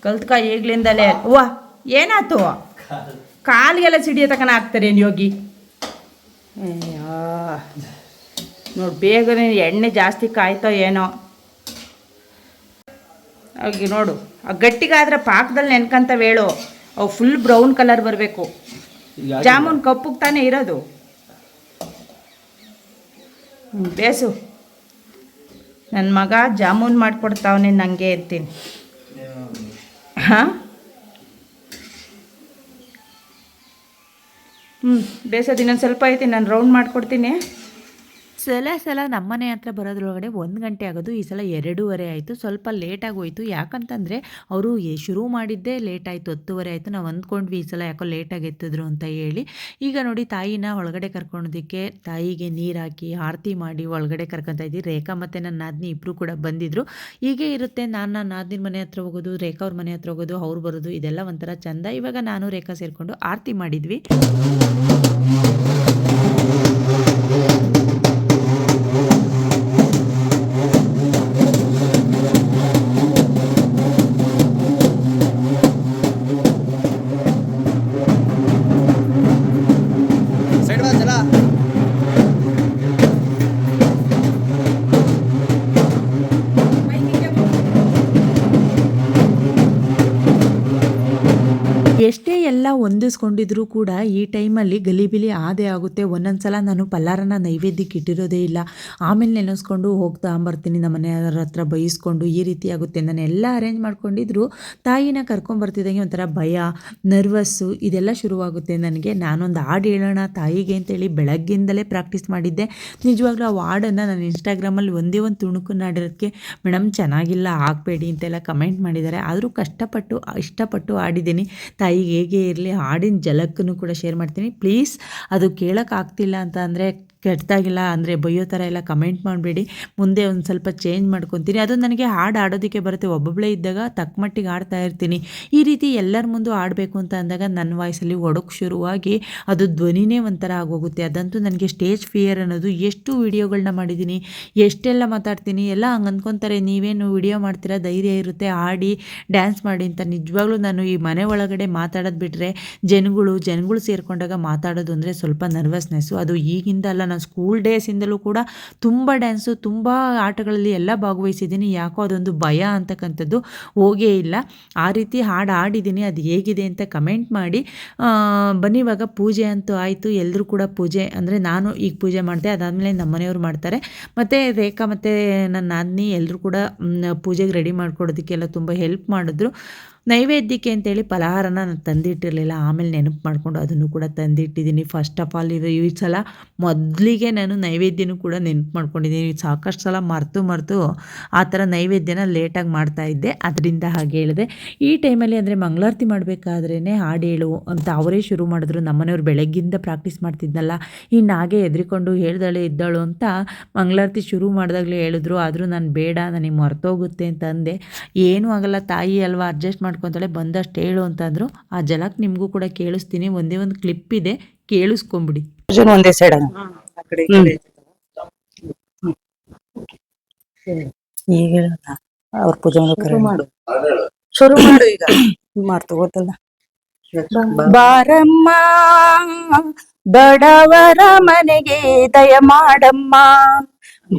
ಕಲ್ತ್ಕ ಈಗ್ಲಿಂದಲೇ. ಅವ್ವ, ಏನಾಯ್ತು? ಕಾಲಿಗೆಲ್ಲ ಸಿಡಿಯೋ ತಕನ ಹಾಕ್ತಾರೇನು ಯೋಗಿ? ಅಯ್ಯೋ ನೋಡಿ, ಬೇಗನೆ ಎಣ್ಣೆ ಜಾಸ್ತಿ ಕಾಯ್ತೋ ಏನೋ. ಹಾಗೆ ನೋಡು, ಆ ಗಟ್ಟಿಗಾದ್ರೆ ಪಾಕದಲ್ಲಿ ನೆನ್ಕಂತವೆ ಹೇಳು. ಅವು ಫುಲ್ ಬ್ರೌನ್ ಕಲರ್ ಬರಬೇಕು. ಜಾಮೂನ್ ಕಪ್ಪಗೆ ತಾನೇ ಇರೋದು. ಬೇಸು, ನನ್ನ ಮಗ ಜಾಮೂನ್ ಮಾಡಿಕೊಡ್ತಾವನೆ ನನಗೆ ಅಂತೀನಿ. ಹಾಂ, ಬೇಸೋದು ಇನ್ನೊಂದು ಸ್ವಲ್ಪ ಐತಿ, ನಾನು ರೌಂಡ್ ಮಾಡಿಕೊಡ್ತೀನಿ. ಸಲ ನಮ್ಮನೆ ಹತ್ರ ಬರೋದ್ರೊಳಗಡೆ 1 ಗಂಟೆ ಆಗೋದು. ಈ ಸಲ 2:30 ಆಯಿತು. ಸ್ವಲ್ಪ ಲೇಟಾಗಿ ಹೋಯಿತು. ಯಾಕಂತಂದರೆ ಅವರು ಶುರು ಮಾಡಿದ್ದೇ ಲೇಟ್ ಆಯಿತು, 10:30 ಆಯಿತು. ನಾವು ಅಂದ್ಕೊಂಡ್ವಿ ಈ ಸಲ ಯಾಕೋ ಲೇಟಾಗಿ ಎತ್ತಿದ್ರು ಅಂತ ಹೇಳಿ. ಈಗ ನೋಡಿ, ತಾಯಿನ ಒಳಗಡೆ ಕರ್ಕೊಳೋದಕ್ಕೆ ತಾಯಿಗೆ ನೀರು ಹಾಕಿ ಆರತಿ ಮಾಡಿ ಒಳಗಡೆ ಕರ್ಕೊತಾ ಇದ್ವಿ. ರೇಖಾ ಮತ್ತು ನನ್ನ ನಾದಿನಿ ಇಬ್ಬರು ಕೂಡ ಬಂದಿದ್ದರು. ಹೀಗೆ ಇರುತ್ತೆ, ನನ್ನ ನಾದಿನ ಮನೆ ಹತ್ರ ಹೋಗೋದು, ರೇಖಾ ಅವ್ರ ಮನೆ ಹತ್ರ ಹೋಗೋದು, ಅವ್ರು ಬರೋದು, ಇದೆಲ್ಲ ಒಂಥರ ಚಂದ. ಇವಾಗ ನಾನು ರೇಖಾ ಸೇರಿಕೊಂಡು ಆರತಿ ಮಾಡಿದ್ವಿ. ಎಷ್ಟೇ ಎಲ್ಲ ಹೊಂದಿಸ್ಕೊಂಡಿದ್ರೂ ಕೂಡ ಈ ಟೈಮಲ್ಲಿ ಗಲಿಬಿಲಿ ಆದೇ ಆಗುತ್ತೆ. ಒಂದೊಂದು ಸಲ ನಾನು ಪಲ್ಲಾರನ ನೈವೇದ್ಯಕ್ಕೆ ಇಟ್ಟಿರೋದೇ ಇಲ್ಲ, ಆಮೇಲೆ ನೆನೆಸ್ಕೊಂಡು ಹೋಗ್ತಾ ಬರ್ತೀನಿ, ನಮ್ಮ ಮನೆಯವ್ರ ಹತ್ರ ಬೈಸ್ಕೊಂಡು ಈ ರೀತಿ ಆಗುತ್ತೆ. ನಾನು ಎಲ್ಲ ಅರೇಂಜ್ ಮಾಡ್ಕೊಂಡಿದ್ರು, ತಾಯಿನ ಕರ್ಕೊಂಬರ್ತಿದ್ದಂಗೆ ಒಂಥರ ಭಯ, ನರ್ವಸ್ಸು ಇದೆಲ್ಲ ಶುರುವಾಗುತ್ತೆ ನನಗೆ. ನಾನೊಂದು ಹಾಡು ಹೇಳೋಣ ತಾಯಿಗೆ ಅಂತೇಳಿ ಬೆಳಗ್ಗಿಂದಲೇ ಪ್ರಾಕ್ಟೀಸ್ ಮಾಡಿದ್ದೆ. ನಿಜವಾಗ್ಲೂ ಆ ಹಾಡನ್ನು ನಾನು ಇನ್ಸ್ಟಾಗ್ರಾಮಲ್ಲಿ ಒಂದೇ ಒಂದು ತುಣುಕನ್ನು ಹಾಡಿರೋದಕ್ಕೆ ಮೇಡಮ್ ಚೆನ್ನಾಗಿಲ್ಲ ಹಾಕಬೇಡಿ ಅಂತೆಲ್ಲ ಕಮೆಂಟ್ ಮಾಡಿದ್ದಾರೆ. ಆದರೂ ಇಷ್ಟಪಟ್ಟು ಹಾಡಿದ್ದೀನಿ. ತಾಯಿಗೆ ಹೇಗೆ ಇರಲಿ, ಹಾಡಿನ ಝಲಕ್ಕನ್ನು ಕೂಡ ಶೇರ್ ಮಾಡ್ತೀನಿ. ಪ್ಲೀಸ್ ಅದು ಕೇಳೋಕ್ಕಾಗ್ತಿಲ್ಲ ಅಂತ ಅಂದರೆ ಕೆಟ್ಟದಾಗಿಲ್ಲ ಅಂದರೆ ಬೈಯೋ ಥರ ಎಲ್ಲ ಕಮೆಂಟ್ ಮಾಡಬೇಡಿ. ಮುಂದೆ ಒಂದು ಸ್ವಲ್ಪ ಚೇಂಜ್ ಮಾಡ್ಕೊತೀನಿ. ಅದು ನನಗೆ ಹಾಡು ಆಡೋದಕ್ಕೆ ಬರುತ್ತೆ. ಒಬ್ಬೊಬ್ಬಳೇ ಇದ್ದಾಗ ತಕ್ಕ ಮಟ್ಟಿಗೆ ಆಡ್ತಾ ಇರ್ತೀನಿ. ಈ ರೀತಿ ಎಲ್ಲರ ಮುಂದೆ ಆಡಬೇಕು ಅಂತ ಅಂದಾಗ ನನ್ನ ವಾಯ್ಸಲ್ಲಿ ಒಡಕ್ಕೆ ಶುರುವಾಗಿ ಅದು ಧ್ವನಿನೇ ಒಂಥರ ಆಗೋಗುತ್ತೆ. ಅದಂತೂ ನನಗೆ ಸ್ಟೇಜ್ ಫಿಯರ್ ಅನ್ನೋದು. ಎಷ್ಟು ವಿಡಿಯೋಗಳನ್ನ ಮಾಡಿದ್ದೀನಿ, ಎಷ್ಟೆಲ್ಲ ಮಾತಾಡ್ತೀನಿ, ಎಲ್ಲ ಹಂಗೆ ಅಂದ್ಕೊತಾರೆ ನೀವೇನು ವಿಡಿಯೋ ಮಾಡ್ತೀರಾ, ಧೈರ್ಯ ಇರುತ್ತೆ ಆಡಿ ಡ್ಯಾನ್ಸ್ ಮಾಡಿ ಅಂತ. ನಿಜವಾಗ್ಲೂ ನಾನು ಈ ಮನೆ ಒಳಗಡೆ ಮಾತಾಡೋದು ಬಿಟ್ಟರೆ ಜನಗಳು ಸೇರಿಕೊಂಡಾಗ ಮಾತಾಡೋದು ಅಂದರೆ ಸ್ವಲ್ಪ ನರ್ವಸ್ನೆಸ್ಸು. ಅದು ಈಗಿಂದ ಅಲ್ಲ, ನಾನು ಸ್ಕೂಲ್ ಡೇಸಿಂದಲೂ ಕೂಡ ತುಂಬ ಡ್ಯಾನ್ಸು, ತುಂಬ ಆಟಗಳಲ್ಲಿ ಎಲ್ಲ ಭಾಗವಹಿಸಿದ್ದೀನಿ. ಯಾಕೋ ಅದೊಂದು ಭಯ ಅಂತಕ್ಕಂಥದ್ದು ಹೋಗೇ ಇಲ್ಲ. ಆ ರೀತಿ ಹಾಡು ಆಡಿದ್ದೀನಿ. ಅದು ಹೇಗಿದೆ ಅಂತ ಕಮೆಂಟ್ ಮಾಡಿ. ಬನ್ನಿ, ಇವಾಗ ಪೂಜೆ ಅಂತೂ ಆಯಿತು. ಎಲ್ಲರೂ ಕೂಡ ಪೂಜೆ ಅಂದರೆ ನಾನು ಈಗ ಪೂಜೆ ಮಾಡಿದೆ, ಅದಾದಮೇಲೆ ನಮ್ಮ ಮನೆಯವರು ಮಾಡ್ತಾರೆ. ಮತ್ತು ರೇಖಾ ಮತ್ತು ನನ್ನ ನಾದಿನಿ ಎಲ್ಲರೂ ಕೂಡ ಪೂಜೆಗೆ ರೆಡಿ ಮಾಡ್ಕೊಡೋದಕ್ಕೆಲ್ಲ ತುಂಬ ಹೆಲ್ಪ್ ಮಾಡಿದ್ರು. ನೈವೇದ್ಯಕ್ಕೆ ಅಂತೇಳಿ ಫಲಹಾರನ ನಾನು ತಂದಿಟ್ಟಿರಲಿಲ್ಲ, ಆಮೇಲೆ ನೆನಪು ಮಾಡಿಕೊಂಡು ಅದನ್ನು ಕೂಡ ತಂದಿಟ್ಟಿದ್ದೀನಿ. ಫಸ್ಟ್ ಆಫ್ ಆಲ್ ಈ ಸಲ ಮೊದಲಿಗೆ ನಾನು ನೈವೇದ್ಯನೂ ಕೂಡ ನೆನಪು ಮಾಡ್ಕೊಂಡಿದ್ದೀನಿ. ಸಾಕಷ್ಟು ಸಲ ಮರೆತು ಆ ಥರ ನೈವೇದ್ಯನ ಲೇಟಾಗಿ ಮಾಡ್ತಾಯಿದ್ದೆ, ಅದರಿಂದ ಹಾಗೆ ಹೇಳಿದೆ. ಈ ಟೈಮಲ್ಲಿ ಅಂದರೆ ಮಂಗಳಾರತಿ ಮಾಡಬೇಕಾದ್ರೇ ಹಾಡು ಹೇಳು ಅಂತ ಅವರೇ ಶುರು ಮಾಡಿದ್ರು. ನಮ್ಮನೆಯವ್ರು ಬೆಳಗ್ಗಿಂದ ಪ್ರಾಕ್ಟೀಸ್ ಮಾಡ್ತಿದ್ನಲ್ಲ, ಇನ್ನು ಹಾಗೆ ಹೆದರಿಕೊಂಡು ಹೇಳ್ದಳೆ ಇದ್ದಾಳು ಅಂತ ಮಂಗಳಾರತಿ ಶುರು ಮಾಡಿದಾಗಲೇ ಹೇಳಿದ್ರು. ಆದರೂ ನಾನು ಬೇಡ, ನನಗೆ ಮರ್ತೋಗುತ್ತೆ ಅಂತ ಅಂದೆ. ಏನೂ ಆಗಲ್ಲ ತಾಯಿ ಅಲ್ವಾ, ಅಡ್ಜಸ್ಟ್ ಮಾಡ್ಕೊತಾಳೆ, ಬಂದಷ್ಟು ಹೇಳು ಅಂತಂದರು. ಆ ಝಲಕ್ ನಿಮಗೂ ಕೂಡ ಕೇಳಿಸ್ತೀನಿ. ಒಂದೇ ಒಂದು ಕ್ಲಿಪ್ ಇದೆ, ಕೇಳಿಸ್ಕೊಂಬಿಡಿ. ಒಂದೇ ಸೈಡ್ ಈಗ ಅವ್ರ ಪೂಜೆ ಶುರು ಮಾಡು ಈಗ ಮಾಡ್ತು ಗೊತ್ತಲ್ಲ. ಬಾರಮ್ಮ ಬಡವರ ಮನೆಗೆ ದಯ ಮಾಡಮ್ಮ,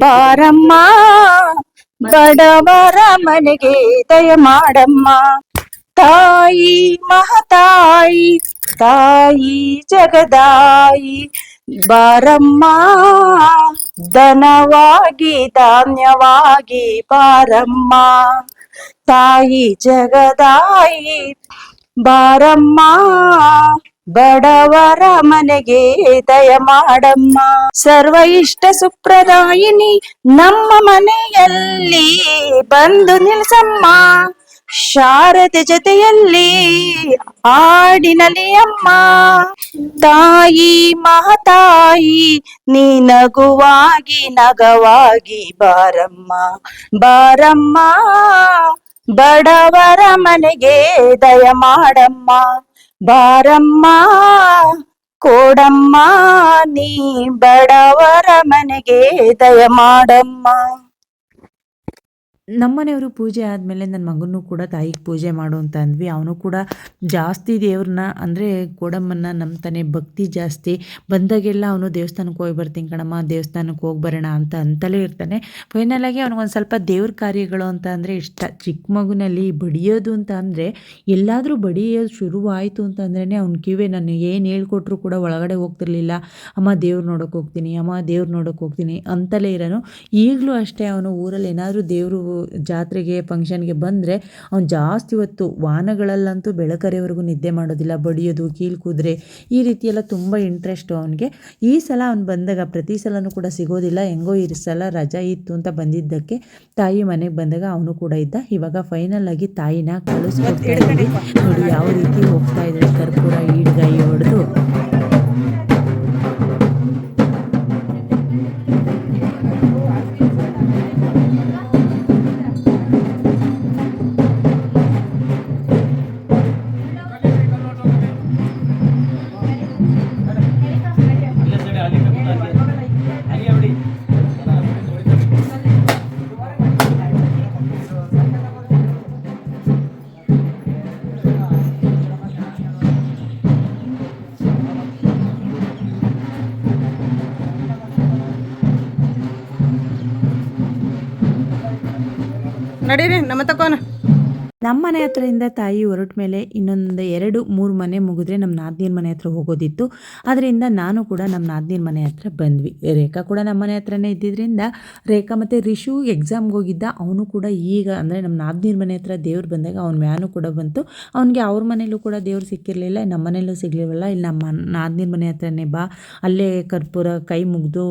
ಬಾರಮ್ಮ ಬಡವರ ಮನೆಗೆ ದಯ ಮಾಡಮ್ಮ. ತಾಯಿ ಮಹತಾಯಿ, ತಾಯಿ ಜಗದಾಯಿ, ಬಾರಮ್ಮ ಧನವಾಗಿ ಧಾನ್ಯವಾಗಿ ಬಾರಮ್ಮ. ತಾಯಿ ಜಗದಾಯಿ ಬಾರಮ್ಮ ಬಡವರ ಮನೆಗೆ ದಯ ಮಾಡಮ್ಮ. ಸರ್ವ ಇಷ್ಟ ಸುಪ್ರದಾಯಿನಿ ನಮ್ಮ ಮನೆಯಲ್ಲಿ ಬಂದು ನಿಲ್ಸಮ್ಮ. ಶಾರದೆ ಜೊತೆಯಲ್ಲಿ ಆಡಿನಲಿ ಅಮ್ಮ. ತಾಯಿ ಮಹತಾಯಿ ನೀ ನಗುವಾಗಿ ನಗವಾಗಿ ಬಾರಮ್ಮ, ಬಾರಮ್ಮ ಬಡವರ ಮನೆಗೆ ದಯ ಮಾಡಮ್ಮ. ಬಾರಮ್ಮ ಕೋಡಮ್ಮ ನೀ ಬಡವರ ಮನೆಗೆ ದಯ ಮಾಡಮ್ಮ. ನಮ್ಮನೆಯವರು ಪೂಜೆ ಆದಮೇಲೆ ನನ್ನ ಮಗನೂ ಕೂಡ ತಾಯಿಗೆ ಪೂಜೆ ಮಾಡು ಅಂತ ಅಂದ್ವಿ. ಅವನು ಕೂಡ ಜಾಸ್ತಿ ದೇವ್ರನ್ನ ಅಂದರೆ ಕೋಡಮ್ಮನ್ನ ನಂಬ್ತಾನೆ, ಭಕ್ತಿ ಜಾಸ್ತಿ. ಬಂದಾಗೆಲ್ಲ ಅವನು ದೇವಸ್ಥಾನಕ್ಕೆ ಹೋಗಿ ಬರ್ತೀನಿ ಕಣಮ್ಮ, ದೇವಸ್ಥಾನಕ್ಕೆ ಹೋಗಿ ಬರೋಣ ಅಂತಲೇ ಇರ್ತಾನೆ. ಫೈನಲಾಗಿ ಅವ್ನಿಗೊಂದು ಸ್ವಲ್ಪ ದೇವ್ರ ಕಾರ್ಯಗಳು ಅಂತ ಅಂದರೆ ಇಷ್ಟ. ಚಿಕ್ಕ ಮಗುನಲ್ಲಿ ಬಡಿಯೋದು ಅಂತ ಅಂದರೆ ಎಲ್ಲಾದರೂ ಬಡಿಯೋದು ಶುರುವಾಯಿತು ಅಂತಂದ್ರೇ ಅವ್ನ ಕಿವಿ ನಾನು ಏನು ಹೇಳ್ಕೊಟ್ರು ಕೂಡ ಒಳಗಡೆ ಹೋಗ್ತಿರ್ಲಿಲ್ಲ. ಅಮ್ಮ ದೇವ್ರು ನೋಡೋಕೆ ಹೋಗ್ತೀನಿ, ಅಮ್ಮ ದೇವ್ರು ನೋಡೋಕೆ ಹೋಗ್ತೀನಿ ಅಂತಲೇ ಇರೋನು. ಈಗಲೂ ಅಷ್ಟೇ, ಅವನು ಊರಲ್ಲಿ ಏನಾದರೂ ದೇವರು ಜಾತ್ರೆಗೆ ಫಂಕ್ಷನ್ಗೆ ಬಂದರೆ ಅವ್ನು ಜಾಸ್ತಿ ಹೊತ್ತು ವಾಹನಗಳಲ್ಲಂತೂ ಬೆಳಕರೆವರೆಗೂ ನಿದ್ದೆ ಮಾಡೋದಿಲ್ಲ. ಬಡಿಯೋದು, ಕೀಲು ಕುದುರೆ ಈ ರೀತಿಯೆಲ್ಲ ತುಂಬ ಇಂಟ್ರೆಸ್ಟು ಅವನಿಗೆ. ಈ ಸಲ ಅವ್ನು ಬಂದಾಗ ಪ್ರತಿ ಸಲನೂ ಕೂಡ ಸಿಗೋದಿಲ್ಲ. ಹೆಂಗೋ ಈ ಸಲ ರಜಾ ಇತ್ತು ಅಂತ ಬಂದಿದ್ದಕ್ಕೆ ತಾಯಿ ಮನೆಗೆ ಬಂದಾಗ ಅವನು ಕೂಡ ಇದ್ದ. ಇವಾಗ ಫೈನಲ್ ಆಗಿ ತಾಯಿನ ಕಳಿಸ್ಕೊಡ್ತಾ ಇದ್ದೀವಿ. ನೋಡಿ ಯಾವ ರೀತಿ ಹೋಗ್ತಾ ಇದ್ದಾರೆ, ಕರ್ಪೂರ ಈಡ್ಗಾಯಿ ಹೊಡೆದು. ನಡೀರಿ ನಮ್ಮ ತಕೋನ. ನಮ್ಮ ಮನೆ ಹತ್ರದಿಂದ ತಾಯಿ ಹೊರಟ ಮೇಲೆ ಇನ್ನೊಂದು 2-3 ಮನೆ ಮುಗಿದ್ರೆ ನಮ್ಮ ನಾದಿನಿಯ ಮನೆ ಹತ್ರ ಹೋಗೋದಿತ್ತು. ಅದರಿಂದ ನಾನು ಕೂಡ ನಮ್ಮ ನಾದಿನಿಯ ಮನೆ ಹತ್ರ ಬಂದ್ವಿ. ರೇಖಾ ಕೂಡ ನಮ್ಮ ಮನೆ ಹತ್ರನೇ ಇದ್ದಿದ್ದರಿಂದ ರೇಖಾ ಮತ್ತು ರಿಶು ಎಕ್ಸಾಮ್ಗೆ ಹೋಗಿದ್ದ. ಅವನು ಕೂಡ ಈಗ ಅಂದರೆ ನಮ್ಮ ನಾದಿನಿಯ ಮನೆ ಹತ್ರ ದೇವ್ರು ಬಂದಾಗ ಅವ್ನ ವ್ಯಾನು ಕೂಡ ಬಂತು. ಅವನಿಗೆ ಅವ್ರ ಮನೇಲೂ ಕೂಡ ದೇವ್ರು ಸಿಕ್ಕಿರಲಿಲ್ಲ, ನಮ್ಮ ಮನೇಲೂ ಸಿಗಲಿಲ್ಲ. ಇಲ್ಲಿ ನಮ್ಮ ನಾದಿನಿಯ ಮನೆ ಹತ್ರನೇ ಬಾ, ಅಲ್ಲೇ ಕರ್ಪೂರ ಕೈ ಮುಗಿದು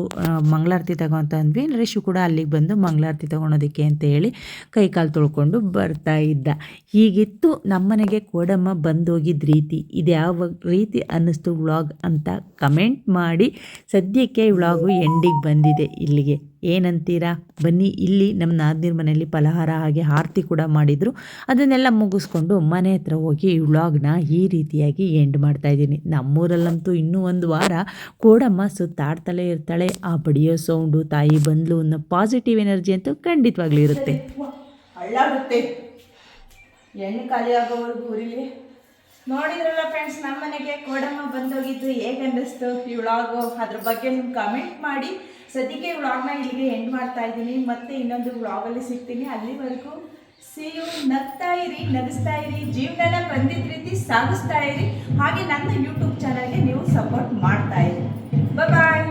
ಮಂಗಳಾರತಿ ತಗೋ ಅಂತ ಅಂದ್ವಿ. ರಿಶು ಕೂಡ ಅಲ್ಲಿಗೆ ಬಂದು ಮಂಗಳಾರತಿ ತಗೊಳೋದಕ್ಕೆ ಅಂತ ಹೇಳಿ ಕೈ ಕಾಲು ತೊಳ್ಕೊಂಡು ಬರ್ತಾ ಇದ್ದ. ಹೀಗಿತ್ತು ನಮ್ಮನೆಗೆ ಕೋಡಮ್ಮ ಬಂದೋಗಿದ್ದ ರೀತಿ. ಇದು ಯಾವ ರೀತಿ ಅನ್ನಿಸ್ತು ವ್ಲಾಗ್ ಅಂತ ಕಮೆಂಟ್ ಮಾಡಿ. ಸದ್ಯಕ್ಕೆ ವ್ಲಾಗು ಎಂಡಿಗೆ ಬಂದಿದೆ. ಇಲ್ಲಿಗೆ ಏನಂತೀರಾ? ಬನ್ನಿ, ಇಲ್ಲಿ ನಮ್ಮ ನಾದಿನಿಯ ಮನೆಯಲ್ಲಿ ಫಲಹಾರ ಹಾಗೆ ಆರತಿ ಕೂಡ ಮಾಡಿದರು. ಅದನ್ನೆಲ್ಲ ಮುಗಿಸ್ಕೊಂಡು ಮನೆ ಹತ್ರ ಹೋಗಿ ವ್ಲಾಗ್ನ ಈ ರೀತಿಯಾಗಿ ಎಂಡ್ ಮಾಡ್ತಾಯಿದ್ದೀನಿ. ನಮ್ಮೂರಲ್ಲಂತೂ ಇನ್ನೂ 1 ವಾರ ಕೋಡಮ್ಮ ಸುತ್ತಾಡ್ತಲೇ ಇರ್ತಾಳೆ. ಆ ಬಡಿಯೋ ಸೌಂಡು, ತಾಯಿ ಬಂದ್ಲು ಅನ್ನೋ ಪಾಸಿಟಿವ್ ಎನರ್ಜಿ ಅಂತೂ ಖಂಡಿತವಾಗ್ಲೂ ಇರುತ್ತೆ. ಹಳ್ಳಾಗುತ್ತೆ ಎಣ್ಣೆ ಖಾಲಿ ಆಗೋವರೆಗೂ ಉರಿಲಿ. ನೋಡಿದ್ರಲ್ಲ ಫ್ರೆಂಡ್ಸ್, ನಮ್ಮ ಮನೆಗೆ ಕೋಡಮ್ಮ ಬಂದೋಗಿದ್ದು ಹೇಗೆ ಅನ್ನಿಸ್ತು ಈ ವ್ಲಾಗು, ಅದ್ರ ಬಗ್ಗೆ ನೀವು ಕಮೆಂಟ್ ಮಾಡಿ. ಸದ್ಯಕ್ಕೆ ಈ ವ್ಲಾಗ್ನ ಇಲ್ಲಿಗೆ ಎಂಡ್ ಮಾಡ್ತಾ ಇದ್ದೀನಿ. ಮತ್ತೆ ಇನ್ನೊಂದು ವ್ಲಾಗಲ್ಲಿ ಸಿಗ್ತೀನಿ. ಅಲ್ಲಿವರೆಗೂ ಸಿ ಯು. ನಗ್ತಾ ಇರಿ, ನಗಿಸ್ತಾ ಇರಿ, ಜೀವನನ ಬಂದಿದ್ದ ರೀತಿ ಸಾಗಿಸ್ತಾ ಇರಿ. ಹಾಗೆ ನನ್ನ ಯೂಟ್ಯೂಬ್ ಚಾನಲ್ಗೆ ನೀವು ಸಪೋರ್ಟ್ ಮಾಡ್ತಾ ಇರಿ. ಬಾಯ್.